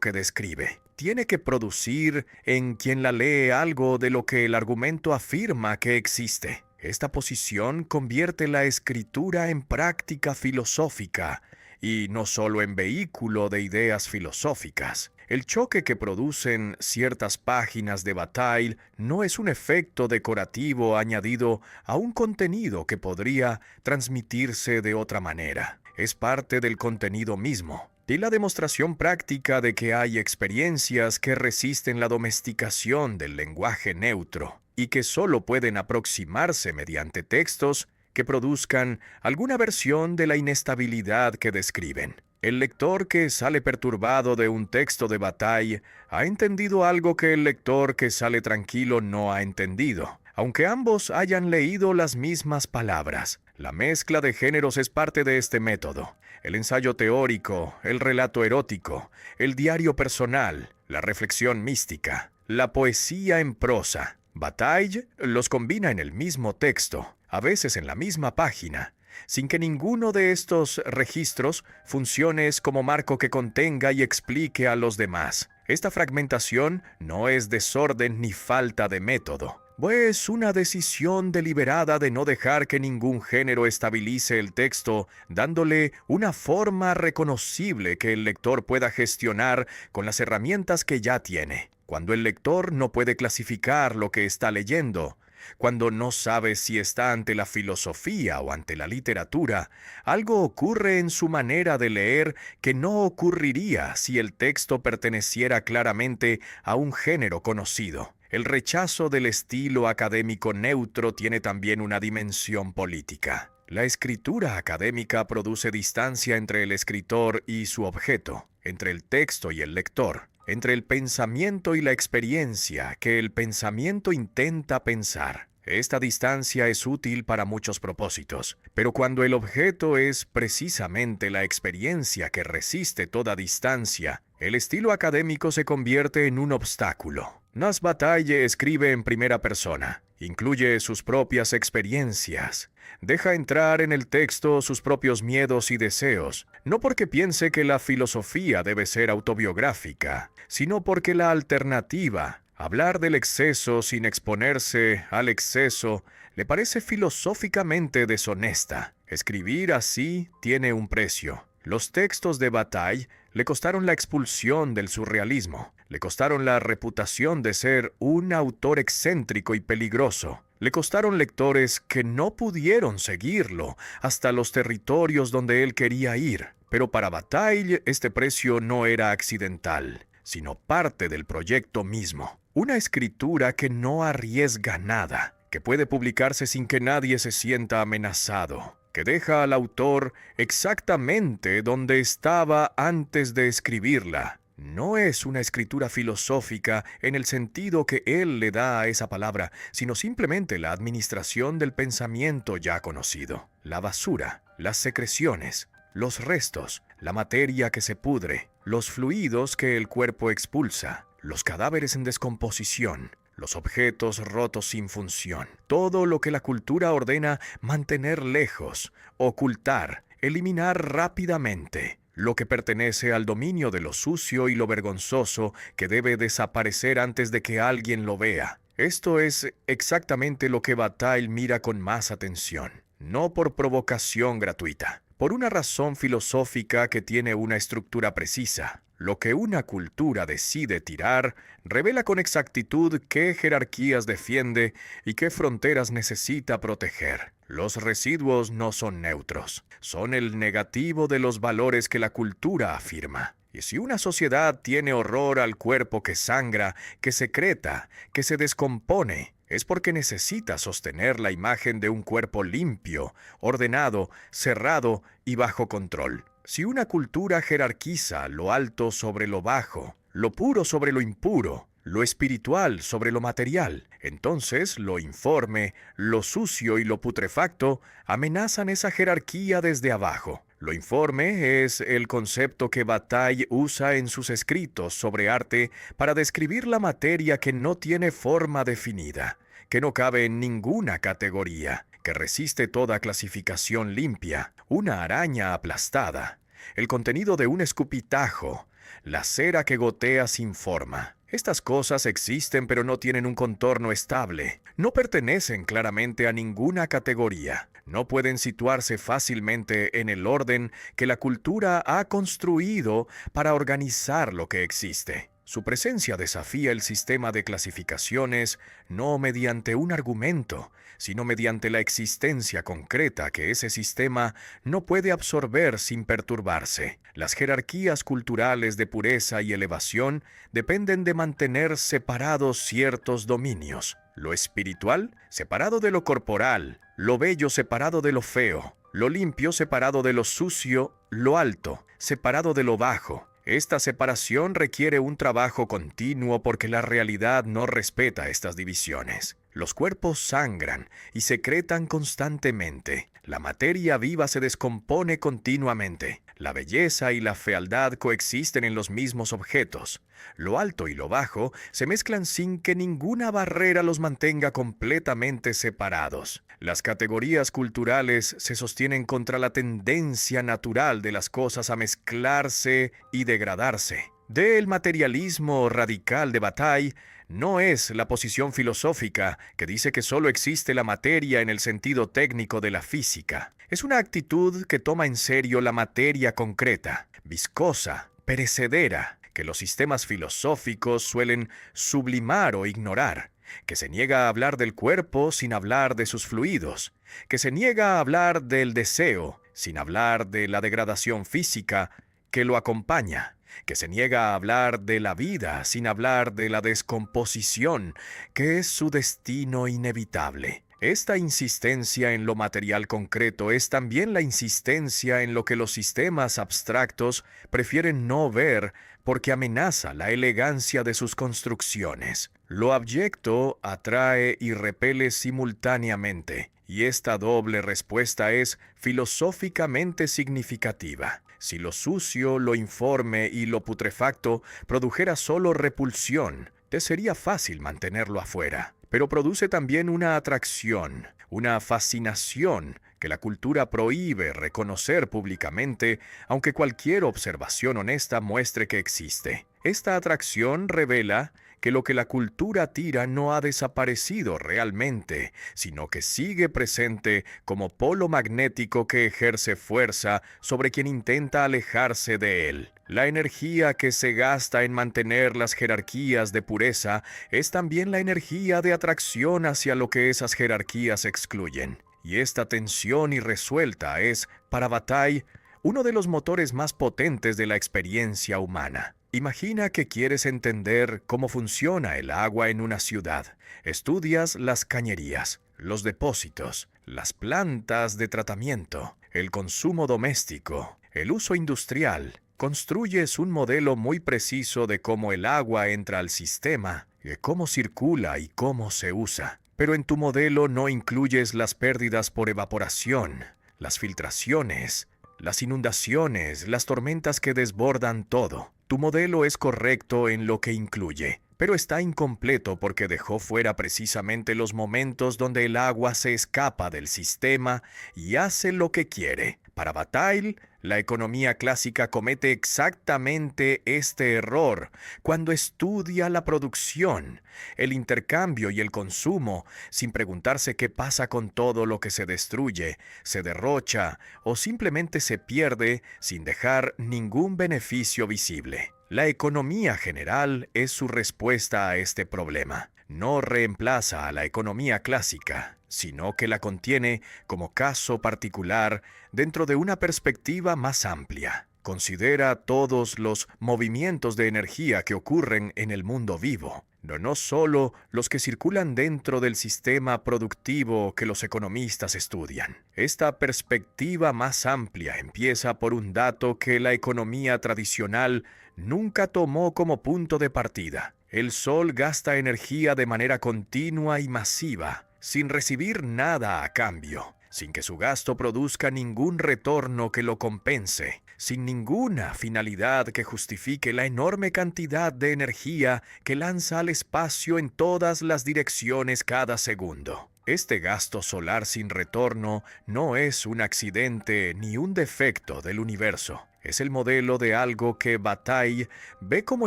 que describe. Tiene que producir en quien la lee algo de lo que el argumento afirma que existe. Esta posición convierte la escritura en práctica filosófica y no solo en vehículo de ideas filosóficas. El choque que producen ciertas páginas de Bataille no es un efecto decorativo añadido a un contenido que podría transmitirse de otra manera. Es parte del contenido mismo y la demostración práctica de que hay experiencias que resisten la domesticación del lenguaje neutro y que solo pueden aproximarse mediante textos que produzcan alguna versión de la inestabilidad que describen. El lector que sale perturbado de un texto de Bataille ha entendido algo que el lector que sale tranquilo no ha entendido, aunque ambos hayan leído las mismas palabras. La mezcla de géneros es parte de este método. El ensayo teórico, el relato erótico, el diario personal, la reflexión mística, la poesía en prosa. Bataille los combina en el mismo texto, a veces en la misma página, sin que ninguno de estos registros funcione como marco que contenga y explique a los demás. Esta fragmentación no es desorden ni falta de método. Pues una decisión deliberada de no dejar que ningún género estabilice el texto, dándole una forma reconocible que el lector pueda gestionar con las herramientas que ya tiene. Cuando el lector no puede clasificar lo que está leyendo, cuando no sabe si está ante la filosofía o ante la literatura, algo ocurre en su manera de leer que no ocurriría si el texto perteneciera claramente a un género conocido. El rechazo del estilo académico neutro tiene también una dimensión política. La escritura académica produce distancia entre el escritor y su objeto, entre el texto y el lector, entre el pensamiento y la experiencia que el pensamiento intenta pensar. Esta distancia es útil para muchos propósitos, pero cuando el objeto es precisamente la experiencia que resiste toda distancia, el estilo académico se convierte en un obstáculo. Nas Bataille escribe en primera persona, incluye sus propias experiencias, deja entrar en el texto sus propios miedos y deseos, no porque piense que la filosofía debe ser autobiográfica, sino porque la alternativa, hablar del exceso sin exponerse al exceso, le parece filosóficamente deshonesta. Escribir así tiene un precio. Los textos de Bataille le costaron la expulsión del surrealismo, le costaron la reputación de ser un autor excéntrico y peligroso, le costaron lectores que no pudieron seguirlo hasta los territorios donde él quería ir. Pero para Bataille este precio no era accidental, sino parte del proyecto mismo. Una escritura que no arriesga nada, que puede publicarse sin que nadie se sienta amenazado, que deja al autor exactamente donde estaba antes de escribirla. No es una escritura filosófica en el sentido que él le da a esa palabra, sino simplemente la administración del pensamiento ya conocido. La basura, las secreciones, los restos, la materia que se pudre, los fluidos que el cuerpo expulsa, los cadáveres en descomposición, los objetos rotos sin función, todo lo que la cultura ordena mantener lejos, ocultar, eliminar rápidamente, lo que pertenece al dominio de lo sucio y lo vergonzoso que debe desaparecer antes de que alguien lo vea. Esto es exactamente lo que Bataille mira con más atención, no por provocación gratuita, por una razón filosófica que tiene una estructura precisa. Lo que una cultura decide tirar revela con exactitud qué jerarquías defiende y qué fronteras necesita proteger. Los residuos no son neutros, son el negativo de los valores que la cultura afirma. Y si una sociedad tiene horror al cuerpo que sangra, que secreta, que se descompone, es porque necesita sostener la imagen de un cuerpo limpio, ordenado, cerrado y bajo control. Si una cultura jerarquiza lo alto sobre lo bajo, lo puro sobre lo impuro, lo espiritual sobre lo material, entonces lo informe, lo sucio y lo putrefacto amenazan esa jerarquía desde abajo. Lo informe es el concepto que Bataille usa en sus escritos sobre arte para describir la materia que no tiene forma definida, que no cabe en ninguna categoría, que resiste toda clasificación limpia, una araña aplastada, el contenido de un escupitajo, la cera que gotea sin forma. Estas cosas existen pero no tienen un contorno estable, no pertenecen claramente a ninguna categoría, no pueden situarse fácilmente en el orden que la cultura ha construido para organizar lo que existe. Su presencia desafía el sistema de clasificaciones no mediante un argumento, sino mediante la existencia concreta que ese sistema no puede absorber sin perturbarse. Las jerarquías culturales de pureza y elevación dependen de mantener separados ciertos dominios. Lo espiritual separado de lo corporal, lo bello separado de lo feo, lo limpio separado de lo sucio, lo alto separado de lo bajo. Esta separación requiere un trabajo continuo porque la realidad no respeta estas divisiones. Los cuerpos sangran y secretan constantemente. La materia viva se descompone continuamente. La belleza y la fealdad coexisten en los mismos objetos. Lo alto y lo bajo se mezclan sin que ninguna barrera los mantenga completamente separados. Las categorías culturales se sostienen contra la tendencia natural de las cosas a mezclarse y degradarse. Del materialismo radical de Bataille No es la posición filosófica que dice que solo existe la materia en el sentido técnico de la física. Es una actitud que toma en serio la materia concreta, viscosa, perecedera, que los sistemas filosóficos suelen sublimar o ignorar, que se niega a hablar del cuerpo sin hablar de sus fluidos, que se niega a hablar del deseo sin hablar de la degradación física que lo acompaña, que se niega a hablar de la vida sin hablar de la descomposición, que es su destino inevitable. Esta insistencia en lo material concreto es también la insistencia en lo que los sistemas abstractos prefieren no ver porque amenaza la elegancia de sus construcciones. Lo abyecto atrae y repele simultáneamente, y esta doble respuesta es filosóficamente significativa. Si lo sucio, lo informe y lo putrefacto produjera solo repulsión, te sería fácil mantenerlo afuera. Pero produce también una atracción, una fascinación que la cultura prohíbe reconocer públicamente, aunque cualquier observación honesta muestre que existe. Esta atracción revela que lo que la cultura tira no ha desaparecido realmente, sino que sigue presente como polo magnético que ejerce fuerza sobre quien intenta alejarse de él. La energía que se gasta en mantener las jerarquías de pureza es también la energía de atracción hacia lo que esas jerarquías excluyen. Y esta tensión irresuelta es, para Bataille, uno de los motores más potentes de la experiencia humana. Imagina que quieres entender cómo funciona el agua en una ciudad. Estudias las cañerías, los depósitos, las plantas de tratamiento, el consumo doméstico, el uso industrial. Construyes un modelo muy preciso de cómo el agua entra al sistema, de cómo circula y cómo se usa. Pero en tu modelo no incluyes las pérdidas por evaporación, las filtraciones, las inundaciones, las tormentas que desbordan todo. Tu modelo es correcto en lo que incluye, pero está incompleto porque dejó fuera precisamente los momentos donde el agua se escapa del sistema y hace lo que quiere. Para Bataille, la economía clásica comete exactamente este error cuando estudia la producción, el intercambio y el consumo, sin preguntarse qué pasa con todo lo que se destruye, se derrocha o simplemente se pierde sin dejar ningún beneficio visible. La economía general es su respuesta a este problema. No reemplaza a la economía clásica, sino que la contiene como caso particular dentro de una perspectiva más amplia. Considera todos los movimientos de energía que ocurren en el mundo vivo, no solo los que circulan dentro del sistema productivo que los economistas estudian. Esta perspectiva más amplia empieza por un dato que la economía tradicional nunca tomó como punto de partida. El Sol gasta energía de manera continua y masiva, sin recibir nada a cambio, sin que su gasto produzca ningún retorno que lo compense, sin ninguna finalidad que justifique la enorme cantidad de energía que lanza al espacio en todas las direcciones cada segundo. Este gasto solar sin retorno no es un accidente ni un defecto del universo. Es el modelo de algo que Bataille ve como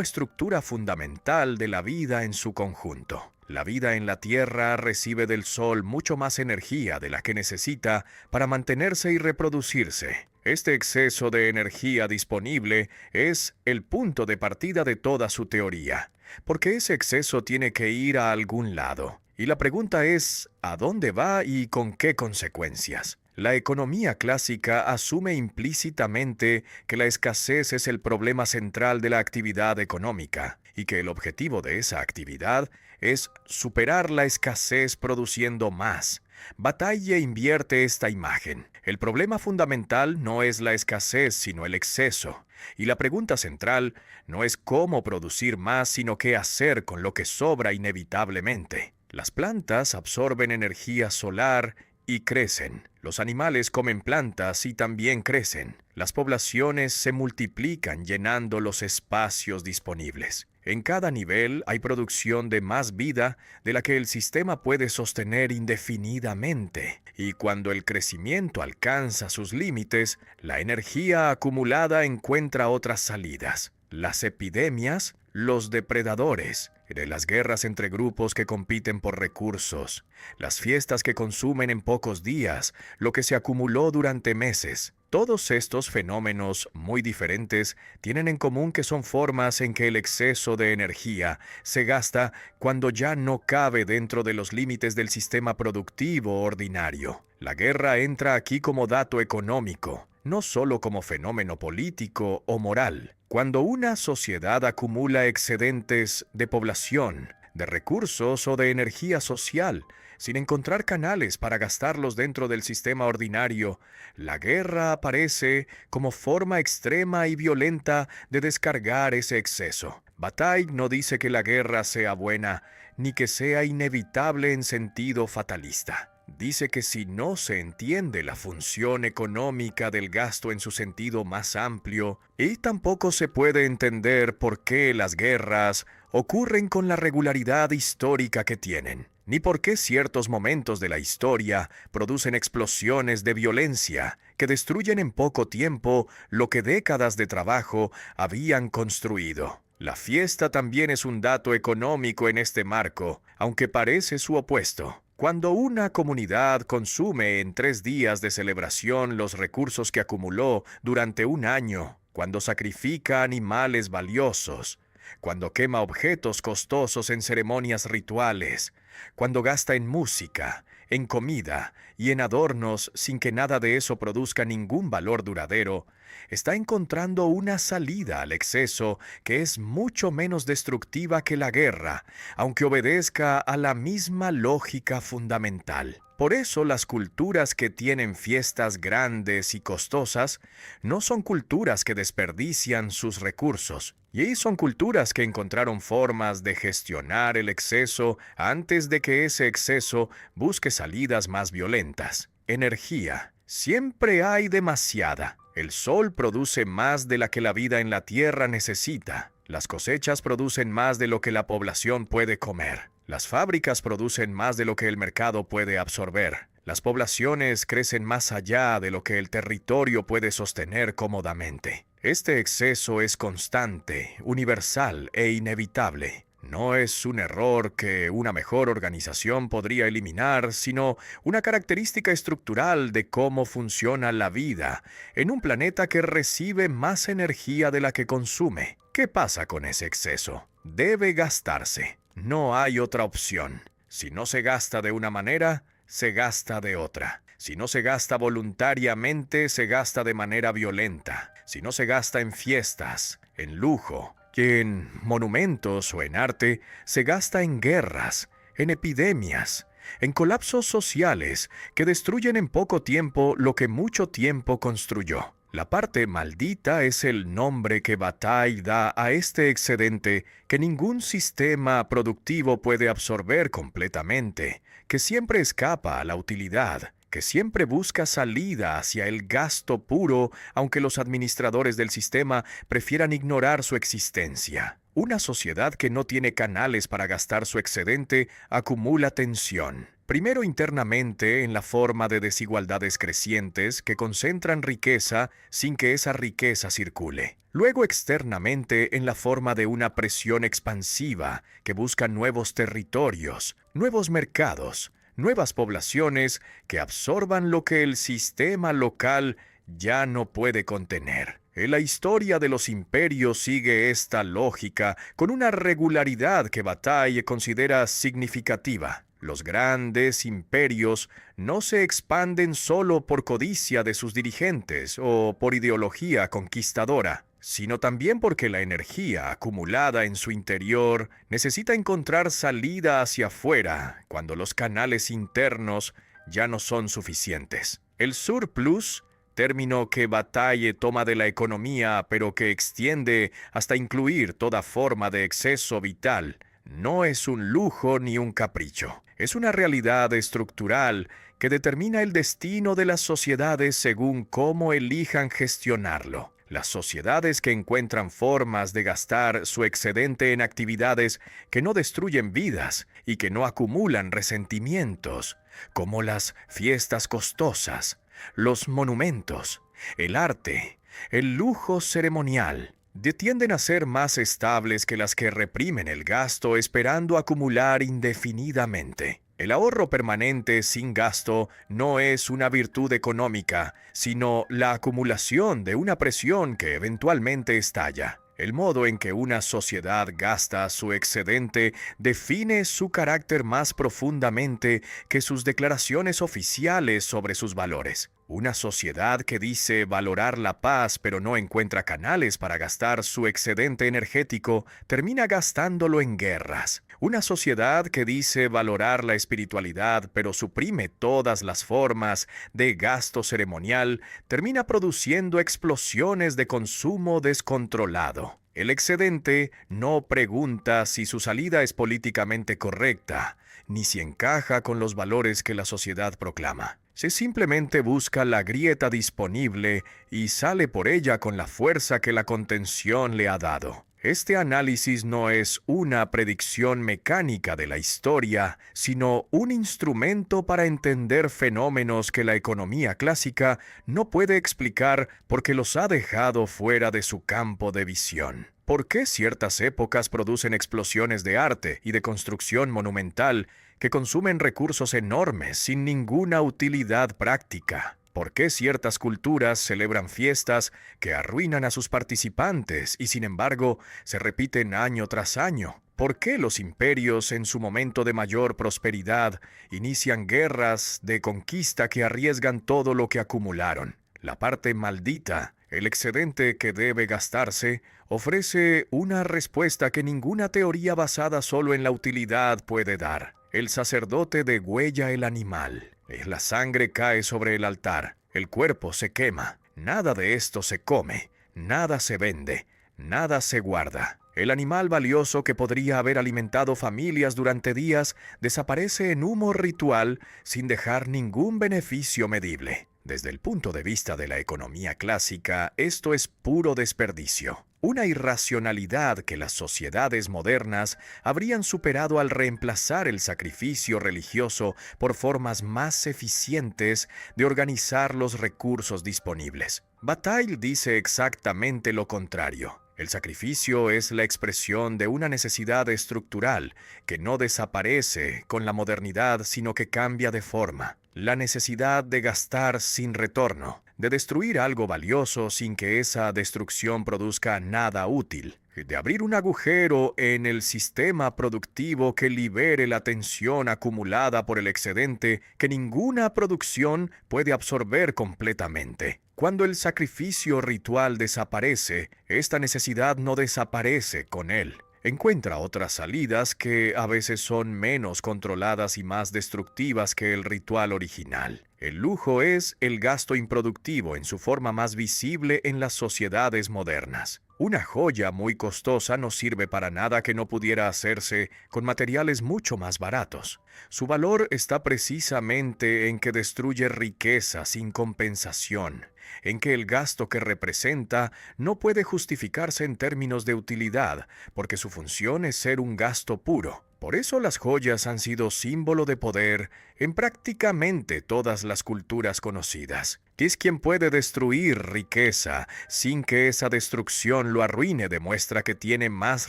estructura fundamental de la vida en su conjunto. La vida en la Tierra recibe del Sol mucho más energía de la que necesita para mantenerse y reproducirse. Este exceso de energía disponible es el punto de partida de toda su teoría, porque ese exceso tiene que ir a algún lado. Y la pregunta es, ¿a dónde va y con qué consecuencias? La economía clásica asume implícitamente que la escasez es el problema central de la actividad económica y que el objetivo de esa actividad es superar la escasez produciendo más. Bataille invierte esta imagen. El problema fundamental no es la escasez, sino el exceso. Y la pregunta central no es cómo producir más, sino qué hacer con lo que sobra inevitablemente. Las plantas absorben energía solar y crecen. Los animales comen plantas y también crecen. Las poblaciones se multiplican llenando los espacios disponibles. En cada nivel hay producción de más vida de la que el sistema puede sostener indefinidamente. Y cuando el crecimiento alcanza sus límites, la energía acumulada encuentra otras salidas. Las epidemias, los depredadores, de las guerras entre grupos que compiten por recursos, las fiestas que consumen en pocos días lo que se acumuló durante meses. Todos estos fenómenos muy diferentes tienen en común que son formas en que el exceso de energía se gasta cuando ya no cabe dentro de los límites del sistema productivo ordinario. La guerra entra aquí como dato económico, no solo como fenómeno político o moral. Cuando una sociedad acumula excedentes de población, de recursos o de energía social, sin encontrar canales para gastarlos dentro del sistema ordinario, la guerra aparece como forma extrema y violenta de descargar ese exceso. Bataille no dice que la guerra sea buena, ni que sea inevitable en sentido fatalista. Dice que si no se entiende la función económica del gasto en su sentido más amplio, y tampoco se puede entender por qué las guerras ocurren con la regularidad histórica que tienen, ni por qué ciertos momentos de la historia producen explosiones de violencia que destruyen en poco tiempo lo que décadas de trabajo habían construido. La fiesta también es un dato económico en este marco, aunque parece su opuesto. Cuando una comunidad consume en 3 días de celebración los recursos que acumuló durante un año, cuando sacrifica animales valiosos, cuando quema objetos costosos en ceremonias rituales, cuando gasta en música, en comida y en adornos sin que nada de eso produzca ningún valor duradero, está encontrando una salida al exceso que es mucho menos destructiva que la guerra, aunque obedezca a la misma lógica fundamental. Por eso las culturas que tienen fiestas grandes y costosas no son culturas que desperdician sus recursos, y son culturas que encontraron formas de gestionar el exceso antes de que ese exceso busque salidas más violentas. Energía. Siempre hay demasiada. El sol produce más de la que la vida en la tierra necesita. Las cosechas producen más de lo que la población puede comer. Las fábricas producen más de lo que el mercado puede absorber. Las poblaciones crecen más allá de lo que el territorio puede sostener cómodamente. Este exceso es constante, universal e inevitable. No es un error que una mejor organización podría eliminar, sino una característica estructural de cómo funciona la vida en un planeta que recibe más energía de la que consume. ¿Qué pasa con ese exceso? Debe gastarse. No hay otra opción. Si no se gasta de una manera, se gasta de otra. Si no se gasta voluntariamente, se gasta de manera violenta. Si no se gasta en fiestas, en lujo, que en monumentos o en arte, se gasta en guerras, en epidemias, en colapsos sociales que destruyen en poco tiempo lo que mucho tiempo construyó. La parte maldita es el nombre que Bataille da a este excedente que ningún sistema productivo puede absorber completamente, que siempre escapa a la utilidad, que siempre busca salida hacia el gasto puro, aunque los administradores del sistema prefieran ignorar su existencia. Una sociedad que no tiene canales para gastar su excedente acumula tensión. Primero internamente en la forma de desigualdades crecientes que concentran riqueza sin que esa riqueza circule. Luego externamente en la forma de una presión expansiva que busca nuevos territorios, nuevos mercados, nuevas poblaciones que absorban lo que el sistema local ya no puede contener. En la historia de los imperios sigue esta lógica con una regularidad que Bataille considera significativa. Los grandes imperios no se expanden solo por codicia de sus dirigentes o por ideología conquistadora, sino también porque la energía acumulada en su interior necesita encontrar salida hacia afuera cuando los canales internos ya no son suficientes. El surplus, término que Bataille toma de la economía pero que extiende hasta incluir toda forma de exceso vital, no es un lujo ni un capricho. Es una realidad estructural que determina el destino de las sociedades según cómo elijan gestionarlo. Las sociedades que encuentran formas de gastar su excedente en actividades que no destruyen vidas y que no acumulan resentimientos, como las fiestas costosas, los monumentos, el arte, el lujo ceremonial, tienden a ser más estables que las que reprimen el gasto esperando acumular indefinidamente. El ahorro permanente sin gasto no es una virtud económica, sino la acumulación de una presión que eventualmente estalla. El modo en que una sociedad gasta su excedente define su carácter más profundamente que sus declaraciones oficiales sobre sus valores. Una sociedad que dice valorar la paz pero no encuentra canales para gastar su excedente energético termina gastándolo en guerras. Una sociedad que dice valorar la espiritualidad pero suprime todas las formas de gasto ceremonial termina produciendo explosiones de consumo descontrolado. El excedente no pregunta si su salida es políticamente correcta, ni si encaja con los valores que la sociedad proclama. Se simplemente busca la grieta disponible y sale por ella con la fuerza que la contención le ha dado. Este análisis no es una predicción mecánica de la historia, sino un instrumento para entender fenómenos que la economía clásica no puede explicar porque los ha dejado fuera de su campo de visión. ¿Por qué ciertas épocas producen explosiones de arte y de construcción monumental que consumen recursos enormes sin ninguna utilidad práctica? ¿Por qué ciertas culturas celebran fiestas que arruinan a sus participantes y sin embargo se repiten año tras año? ¿Por qué los imperios en su momento de mayor prosperidad inician guerras de conquista que arriesgan todo lo que acumularon? La parte maldita, el excedente que debe gastarse, ofrece una respuesta que ninguna teoría basada solo en la utilidad puede dar. El sacerdote degüella el animal. La sangre cae sobre el altar. El cuerpo se quema. Nada de esto se come. Nada se vende. Nada se guarda. El animal valioso que podría haber alimentado familias durante días desaparece en humo ritual sin dejar ningún beneficio medible. Desde el punto de vista de la economía clásica, esto es puro desperdicio. Una irracionalidad que las sociedades modernas habrían superado al reemplazar el sacrificio religioso por formas más eficientes de organizar los recursos disponibles. Bataille dice exactamente lo contrario. El sacrificio es la expresión de una necesidad estructural que no desaparece con la modernidad, sino que cambia de forma. La necesidad de gastar sin retorno, de destruir algo valioso sin que esa destrucción produzca nada útil, de abrir un agujero en el sistema productivo que libere la tensión acumulada por el excedente que ninguna producción puede absorber completamente. Cuando el sacrificio ritual desaparece, esta necesidad no desaparece con él. Encuentra otras salidas que a veces son menos controladas y más destructivas que el ritual original. El lujo es el gasto improductivo en su forma más visible en las sociedades modernas. Una joya muy costosa no sirve para nada que no pudiera hacerse con materiales mucho más baratos. Su valor está precisamente en que destruye riqueza sin compensación, en que el gasto que representa no puede justificarse en términos de utilidad, porque su función es ser un gasto puro. Por eso las joyas han sido símbolo de poder en prácticamente todas las culturas conocidas. Es quien puede destruir riqueza sin que esa destrucción lo arruine demuestra que tiene más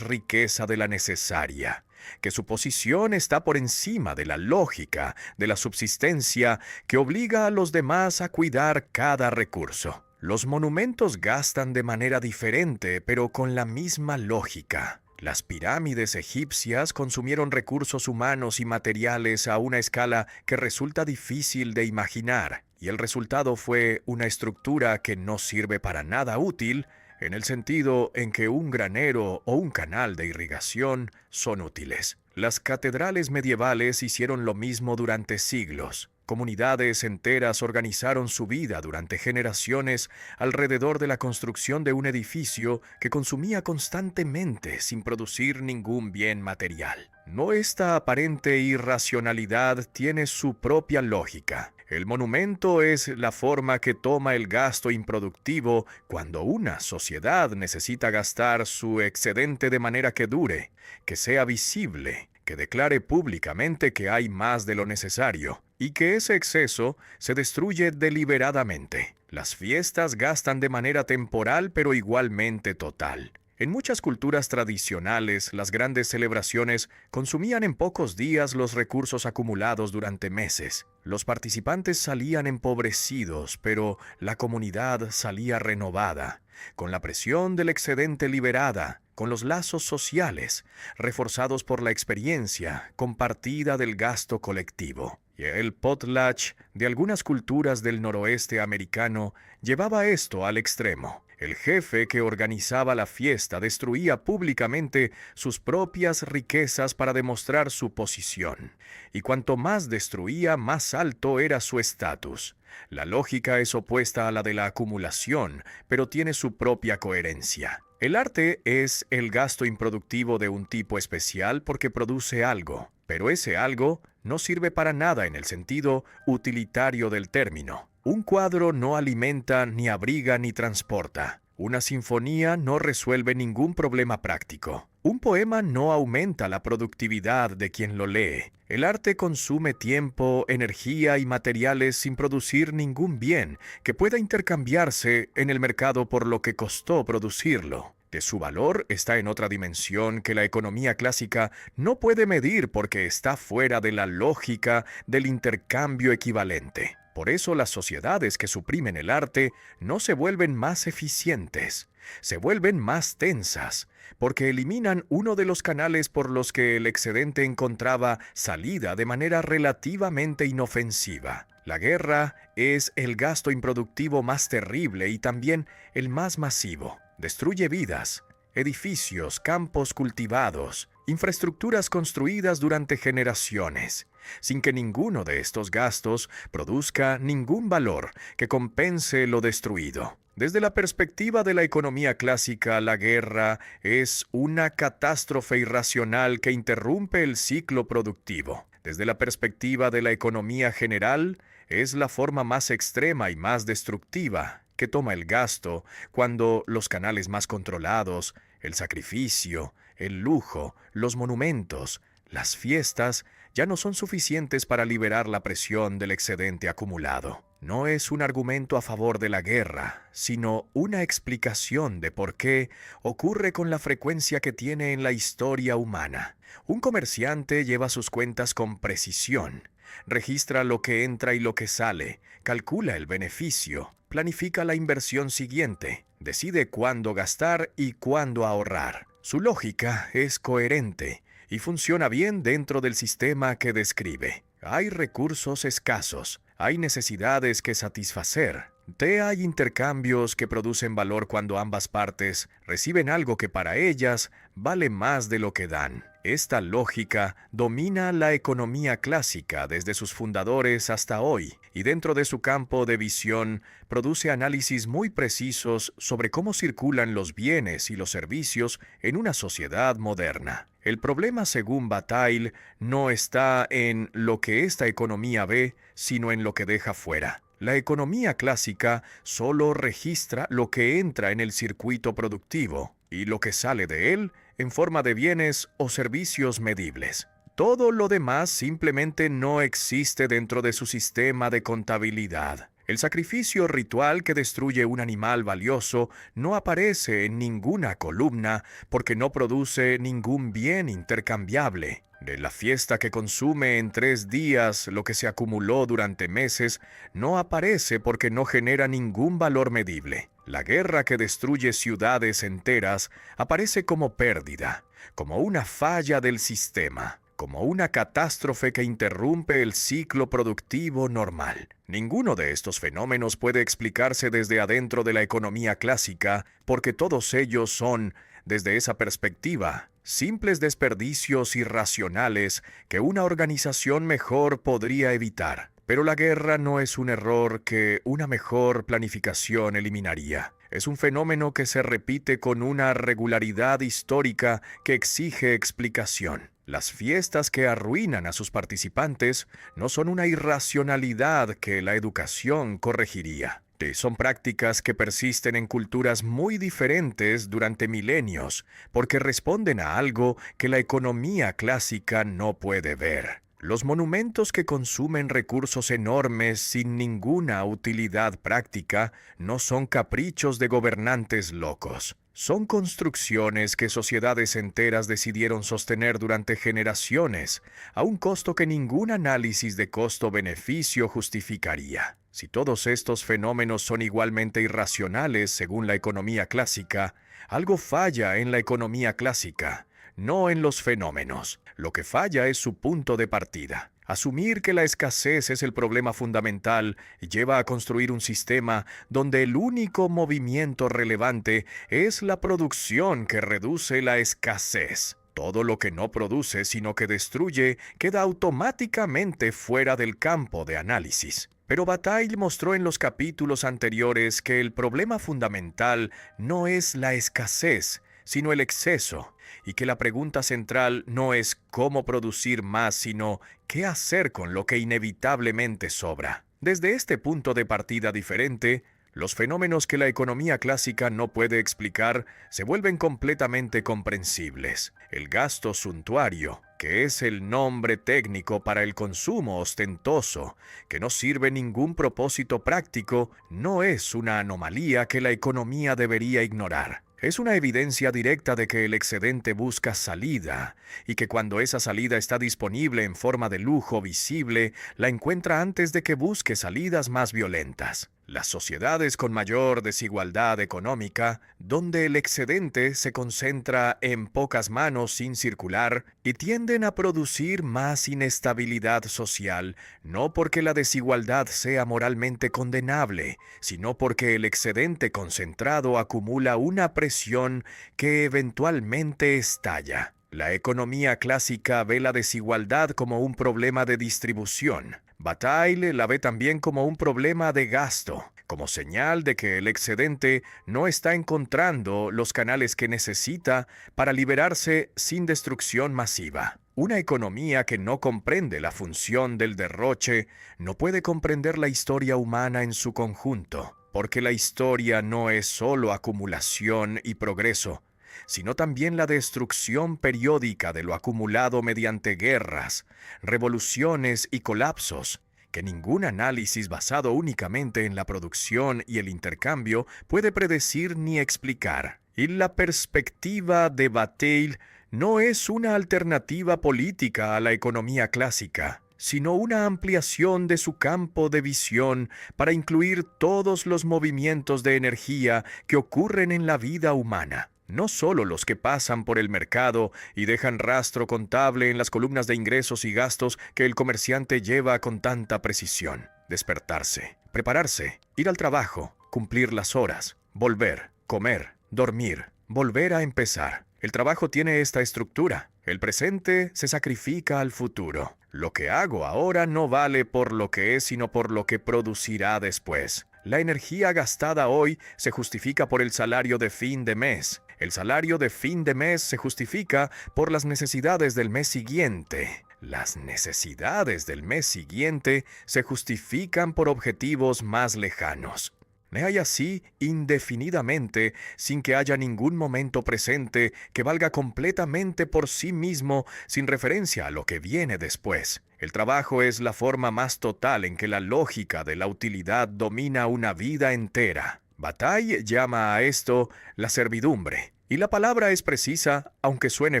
riqueza de la necesaria, que su posición está por encima de la lógica de la subsistencia que obliga a los demás a cuidar cada recurso. Los monumentos gastan de manera diferente, pero con la misma lógica. Las pirámides egipcias consumieron recursos humanos y materiales a una escala que resulta difícil de imaginar, y el resultado fue una estructura que no sirve para nada útil, en el sentido en que un granero o un canal de irrigación son útiles. Las catedrales medievales hicieron lo mismo durante siglos. Comunidades enteras organizaron su vida durante generaciones alrededor de la construcción de un edificio que consumía constantemente sin producir ningún bien material. Esta aparente irracionalidad tiene su propia lógica. El monumento es la forma que toma el gasto improductivo cuando una sociedad necesita gastar su excedente de manera que dure, que sea visible, que que declare públicamente que hay más de lo necesario y que ese exceso se destruye deliberadamente. Las fiestas gastan de manera temporal pero igualmente total. En muchas culturas tradicionales, las grandes celebraciones consumían en pocos días los recursos acumulados durante meses. Los participantes salían empobrecidos, pero la comunidad salía renovada, con la presión del excedente liberada, con los lazos sociales, reforzados por la experiencia compartida del gasto colectivo. Y el potlatch de algunas culturas del noroeste americano llevaba esto al extremo. El jefe que organizaba la fiesta destruía públicamente sus propias riquezas para demostrar su posición. Y cuanto más destruía, más alto era su estatus. La lógica es opuesta a la de la acumulación, pero tiene su propia coherencia. El arte es el gasto improductivo de un tipo especial porque produce algo, pero ese algo no sirve para nada en el sentido utilitario del término. Un cuadro no alimenta, ni abriga, ni transporta. Una sinfonía no resuelve ningún problema práctico. Un poema no aumenta la productividad de quien lo lee. El arte consume tiempo, energía y materiales sin producir ningún bien que pueda intercambiarse en el mercado por lo que costó producirlo. De su valor está en otra dimensión que la economía clásica no puede medir porque está fuera de la lógica del intercambio equivalente. Por eso las sociedades que suprimen el arte no se vuelven más eficientes, se vuelven más tensas, porque eliminan uno de los canales por los que el excedente encontraba salida de manera relativamente inofensiva. La guerra es el gasto improductivo más terrible y también el más masivo. Destruye vidas, edificios, campos cultivados, infraestructuras construidas durante generaciones, sin que ninguno de estos gastos produzca ningún valor que compense lo destruido. Desde la perspectiva de la economía clásica, la guerra es una catástrofe irracional que interrumpe el ciclo productivo. Desde la perspectiva de la economía general, es la forma más extrema y más destructiva que toma el gasto cuando los canales más controlados, el sacrificio, el lujo, los monumentos, las fiestas, ya no son suficientes para liberar la presión del excedente acumulado. No es un argumento a favor de la guerra, sino una explicación de por qué ocurre con la frecuencia que tiene en la historia humana. Un comerciante lleva sus cuentas con precisión, registra lo que entra y lo que sale, calcula el beneficio, planifica la inversión siguiente, decide cuándo gastar y cuándo ahorrar. Su lógica es coherente y funciona bien dentro del sistema que describe. Hay recursos escasos, hay necesidades que satisfacer. Hay intercambios que producen valor cuando ambas partes reciben algo que para ellas vale más de lo que dan. Esta lógica domina la economía clásica desde sus fundadores hasta hoy, y dentro de su campo de visión produce análisis muy precisos sobre cómo circulan los bienes y los servicios en una sociedad moderna. El problema, según Bataille, no está en lo que esta economía ve, sino en lo que deja fuera. La economía clásica solo registra lo que entra en el circuito productivo y lo que sale de él en forma de bienes o servicios medibles. Todo lo demás simplemente no existe dentro de su sistema de contabilidad. El sacrificio ritual que destruye un animal valioso no aparece en ninguna columna porque no produce ningún bien intercambiable. De la fiesta que consume en 3 días lo que se acumuló durante meses no aparece porque no genera ningún valor medible. La guerra que destruye ciudades enteras aparece como pérdida, como una falla del sistema, como una catástrofe que interrumpe el ciclo productivo normal. Ninguno de estos fenómenos puede explicarse desde adentro de la economía clásica, porque todos ellos son, desde esa perspectiva, simples desperdicios irracionales que una organización mejor podría evitar. Pero la guerra no es un error que una mejor planificación eliminaría. Es un fenómeno que se repite con una regularidad histórica que exige explicación. Las fiestas que arruinan a sus participantes no son una irracionalidad que la educación corregiría. Son prácticas que persisten en culturas muy diferentes durante milenios, porque responden a algo que la economía clásica no puede ver. Los monumentos que consumen recursos enormes sin ninguna utilidad práctica no son caprichos de gobernantes locos. Son construcciones que sociedades enteras decidieron sostener durante generaciones, a un costo que ningún análisis de costo-beneficio justificaría. Si todos estos fenómenos son igualmente irracionales según la economía clásica, algo falla en la economía clásica, no en los fenómenos. Lo que falla es su punto de partida. Asumir que la escasez es el problema fundamental lleva a construir un sistema donde el único movimiento relevante es la producción que reduce la escasez. Todo lo que no produce sino que destruye queda automáticamente fuera del campo de análisis. Pero Bataille mostró en los capítulos anteriores que el problema fundamental no es la escasez, sino el exceso, y que la pregunta central no es cómo producir más, sino qué hacer con lo que inevitablemente sobra. Desde este punto de partida diferente, los fenómenos que la economía clásica no puede explicar se vuelven completamente comprensibles. El gasto suntuario, que es el nombre técnico para el consumo ostentoso, que no sirve ningún propósito práctico, no es una anomalía que la economía debería ignorar. Es una evidencia directa de que el excedente busca salida, y que cuando esa salida está disponible en forma de lujo visible, la encuentra antes de que busque salidas más violentas. Las sociedades con mayor desigualdad económica, donde el excedente se concentra en pocas manos sin circular, y tienden a producir más inestabilidad social, no porque la desigualdad sea moralmente condenable, sino porque el excedente concentrado acumula una presión que eventualmente estalla. La economía clásica ve la desigualdad como un problema de distribución. Bataille la ve también como un problema de gasto, como señal de que el excedente no está encontrando los canales que necesita para liberarse sin destrucción masiva. Una economía que no comprende la función del derroche no puede comprender la historia humana en su conjunto, porque la historia no es solo acumulación y progreso, sino también la destrucción periódica de lo acumulado mediante guerras, revoluciones y colapsos, que ningún análisis basado únicamente en la producción y el intercambio puede predecir ni explicar. Y la perspectiva de Bataille no es una alternativa política a la economía clásica, sino una ampliación de su campo de visión para incluir todos los movimientos de energía que ocurren en la vida humana. No solo los que pasan por el mercado y dejan rastro contable en las columnas de ingresos y gastos que el comerciante lleva con tanta precisión. Despertarse, prepararse, ir al trabajo, cumplir las horas, volver, comer, dormir, volver a empezar. El trabajo tiene esta estructura. El presente se sacrifica al futuro. Lo que hago ahora no vale por lo que es, sino por lo que producirá después. La energía gastada hoy se justifica por el salario de fin de mes. El salario de fin de mes se justifica por las necesidades del mes siguiente. Las necesidades del mes siguiente se justifican por objetivos más lejanos. Hay así indefinidamente, sin que haya ningún momento presente que valga completamente por sí mismo, sin referencia a lo que viene después. El trabajo es la forma más total en que la lógica de la utilidad domina una vida entera. Bataille llama a esto la servidumbre, y la palabra es precisa, aunque suene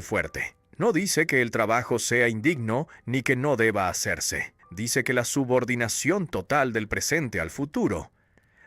fuerte. No dice que el trabajo sea indigno ni que no deba hacerse. Dice que la subordinación total del presente al futuro,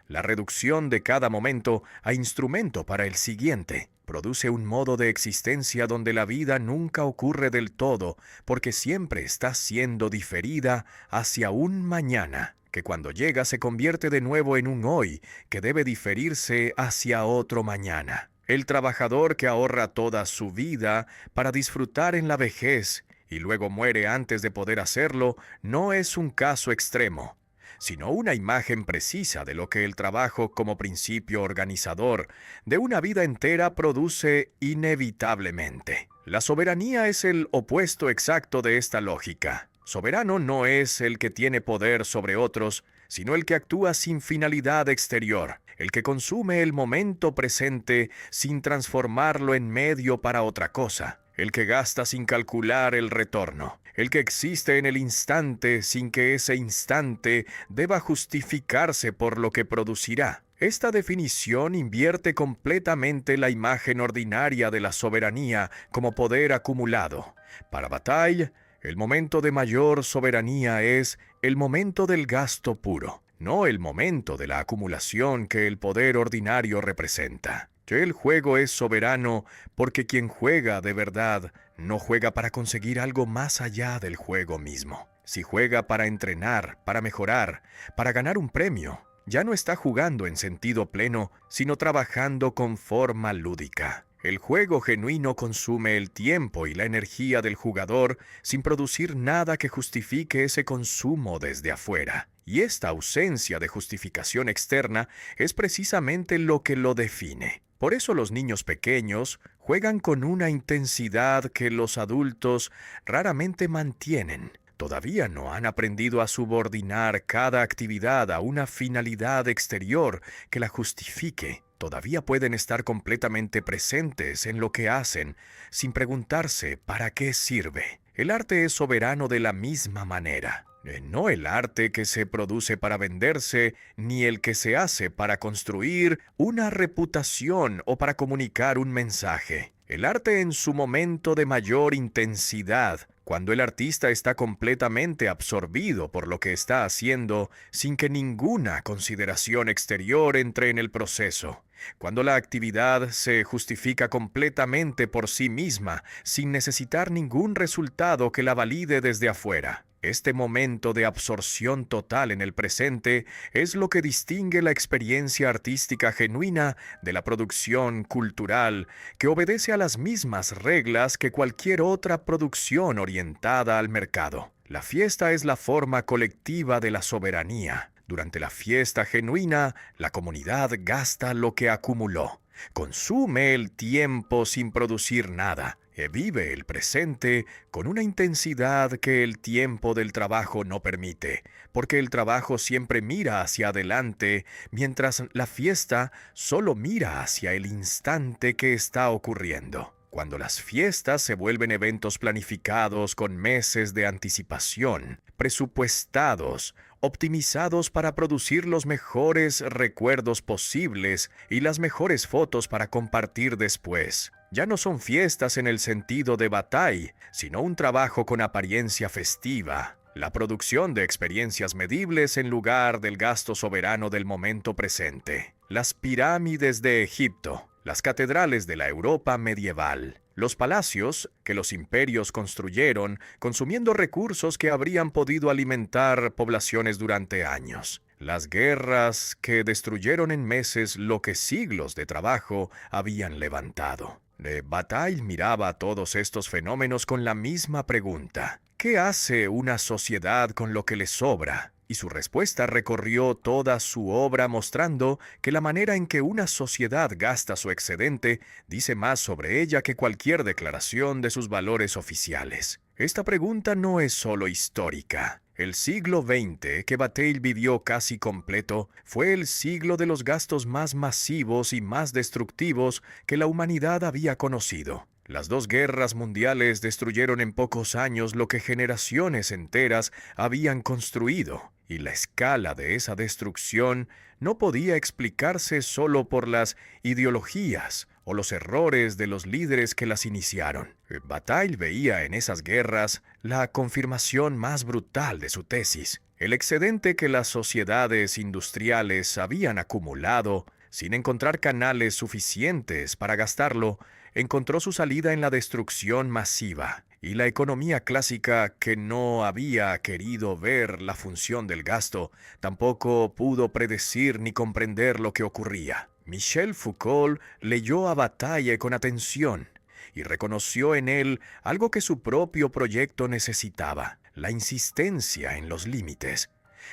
la reducción de cada momento a instrumento para el siguiente, produce un modo de existencia donde la vida nunca ocurre del todo, porque siempre está siendo diferida hacia un mañana, que cuando llega se convierte de nuevo en un hoy, que debe diferirse hacia otro mañana. El trabajador que ahorra toda su vida para disfrutar en la vejez y luego muere antes de poder hacerlo, no es un caso extremo, sino una imagen precisa de lo que el trabajo como principio organizador de una vida entera produce inevitablemente. La soberanía es el opuesto exacto de esta lógica. Soberano no es el que tiene poder sobre otros, sino el que actúa sin finalidad exterior, el que consume el momento presente sin transformarlo en medio para otra cosa, el que gasta sin calcular el retorno, el que existe en el instante sin que ese instante deba justificarse por lo que producirá. Esta definición invierte completamente la imagen ordinaria de la soberanía como poder acumulado. Para Bataille, el momento de mayor soberanía es el momento del gasto puro, no el momento de la acumulación que el poder ordinario representa. El juego es soberano porque quien juega de verdad no juega para conseguir algo más allá del juego mismo. Si juega para entrenar, para mejorar, para ganar un premio, ya no está jugando en sentido pleno, sino trabajando con forma lúdica. El juego genuino consume el tiempo y la energía del jugador sin producir nada que justifique ese consumo desde afuera. Y esta ausencia de justificación externa es precisamente lo que lo define. Por eso los niños pequeños juegan con una intensidad que los adultos raramente mantienen. Todavía no han aprendido a subordinar cada actividad a una finalidad exterior que la justifique. Todavía pueden estar completamente presentes en lo que hacen, sin preguntarse ¿para qué sirve? El arte es soberano de la misma manera. No el arte que se produce para venderse, ni el que se hace para construir una reputación o para comunicar un mensaje. El arte en su momento de mayor intensidad, cuando el artista está completamente absorbido por lo que está haciendo, sin que ninguna consideración exterior entre en el proceso. Cuando la actividad se justifica completamente por sí misma, sin necesitar ningún resultado que la valide desde afuera. Este momento de absorción total en el presente es lo que distingue la experiencia artística genuina de la producción cultural, que obedece a las mismas reglas que cualquier otra producción orientada al mercado. La fiesta es la forma colectiva de la soberanía. Durante la fiesta genuina, la comunidad gasta lo que acumuló, consume el tiempo sin producir nada, y vive el presente con una intensidad que el tiempo del trabajo no permite, porque el trabajo siempre mira hacia adelante, mientras la fiesta solo mira hacia el instante que está ocurriendo. Cuando las fiestas se vuelven eventos planificados con meses de anticipación, presupuestados, optimizados para producir los mejores recuerdos posibles y las mejores fotos para compartir después. Ya no son fiestas en el sentido de Bataille, sino un trabajo con apariencia festiva. La producción de experiencias medibles en lugar del gasto soberano del momento presente. Las pirámides de Egipto, las catedrales de la Europa medieval, los palacios que los imperios construyeron consumiendo recursos que habrían podido alimentar poblaciones durante años. Las guerras que destruyeron en meses lo que siglos de trabajo habían levantado. Bataille miraba todos estos fenómenos con la misma pregunta: ¿qué hace una sociedad con lo que le sobra? Y su respuesta recorrió toda su obra mostrando que la manera en que una sociedad gasta su excedente dice más sobre ella que cualquier declaración de sus valores oficiales. Esta pregunta no es solo histórica. El siglo XX, que Bataille vivió casi completo, fue el siglo de los gastos más masivos y más destructivos que la humanidad había conocido. Las dos guerras mundiales destruyeron en pocos años lo que generaciones enteras habían construido, y la escala de esa destrucción no podía explicarse solo por las ideologías o los errores de los líderes que las iniciaron. Bataille veía en esas guerras la confirmación más brutal de su tesis. El excedente que las sociedades industriales habían acumulado, sin encontrar canales suficientes para gastarlo, encontró su salida en la destrucción masiva, y la economía clásica, que no había querido ver la función del gasto, tampoco pudo predecir ni comprender lo que ocurría. Michel Foucault leyó a Bataille con atención y reconoció en él algo que su propio proyecto necesitaba: la insistencia en los límites,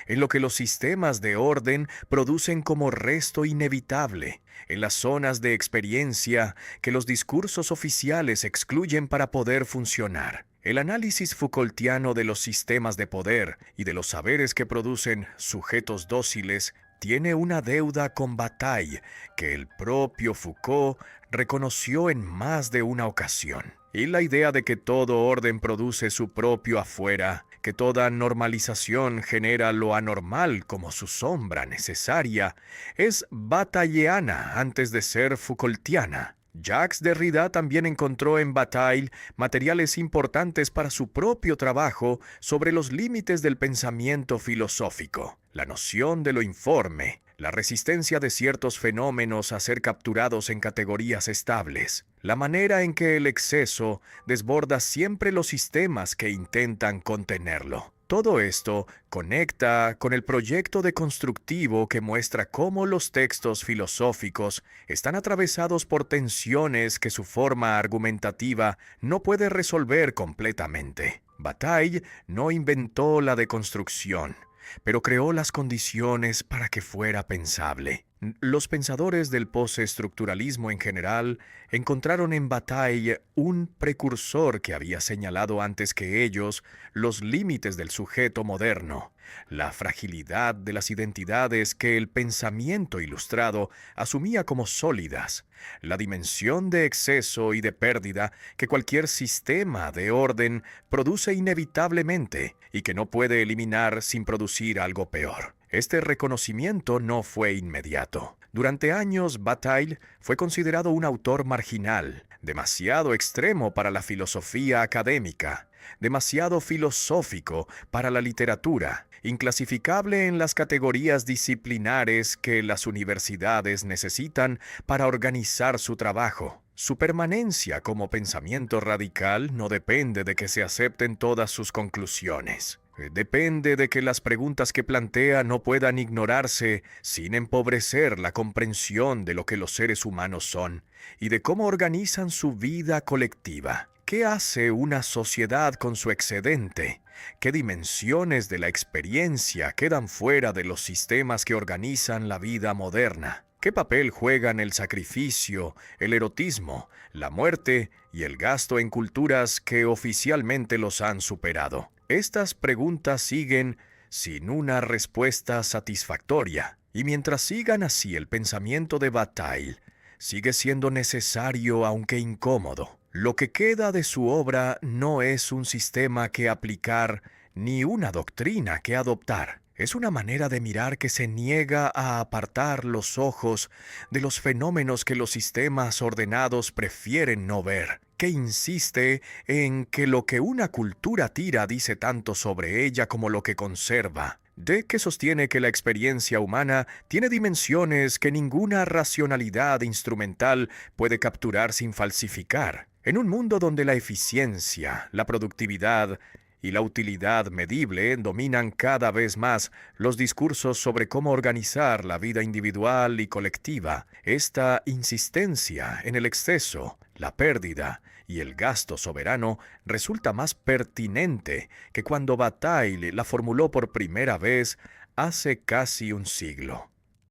en lo que los sistemas de orden producen como resto inevitable, en las zonas de experiencia que los discursos oficiales excluyen para poder funcionar. El análisis Foucaultiano de los sistemas de poder y de los saberes que producen sujetos dóciles tiene una deuda con Bataille que el propio Foucault reconoció en más de una ocasión. Y la idea de que todo orden produce su propio afuera, que toda normalización genera lo anormal como su sombra necesaria, es batailleana antes de ser Foucaultiana. Jacques Derrida también encontró en Bataille materiales importantes para su propio trabajo sobre los límites del pensamiento filosófico, la noción de lo informe, la resistencia de ciertos fenómenos a ser capturados en categorías estables, la manera en que el exceso desborda siempre los sistemas que intentan contenerlo. Todo esto conecta con el proyecto deconstructivo que muestra cómo los textos filosóficos están atravesados por tensiones que su forma argumentativa no puede resolver completamente. Bataille no inventó la deconstrucción, pero creó las condiciones para que fuera pensable. Los pensadores del postestructuralismo en general encontraron en Bataille un precursor que había señalado antes que ellos los límites del sujeto moderno, la fragilidad de las identidades que el pensamiento ilustrado asumía como sólidas, la dimensión de exceso y de pérdida que cualquier sistema de orden produce inevitablemente y que no puede eliminar sin producir algo peor. Este reconocimiento no fue inmediato. Durante años, Bataille fue considerado un autor marginal, demasiado extremo para la filosofía académica, demasiado filosófico para la literatura, inclasificable en las categorías disciplinares que las universidades necesitan para organizar su trabajo. Su permanencia como pensamiento radical no depende de que se acepten todas sus conclusiones. Depende de que las preguntas que plantea no puedan ignorarse sin empobrecer la comprensión de lo que los seres humanos son y de cómo organizan su vida colectiva. ¿Qué hace una sociedad con su excedente? ¿Qué dimensiones de la experiencia quedan fuera de los sistemas que organizan la vida moderna? ¿Qué papel juegan el sacrificio, el erotismo, la muerte y el gasto en culturas que oficialmente los han superado? Estas preguntas siguen sin una respuesta satisfactoria, y mientras sigan así el pensamiento de Bataille sigue siendo necesario aunque incómodo. Lo que queda de su obra no es un sistema que aplicar ni una doctrina que adoptar. Es una manera de mirar que se niega a apartar los ojos de los fenómenos que los sistemas ordenados prefieren no ver, que insiste en que lo que una cultura tira dice tanto sobre ella como lo que conserva, de que sostiene que la experiencia humana tiene dimensiones que ninguna racionalidad instrumental puede capturar sin falsificar. En un mundo donde la eficiencia, la productividad y la utilidad medible dominan cada vez más los discursos sobre cómo organizar la vida individual y colectiva, esta insistencia en el exceso, la pérdida y el gasto soberano resulta más pertinente que cuando Bataille la formuló por primera vez hace casi un siglo.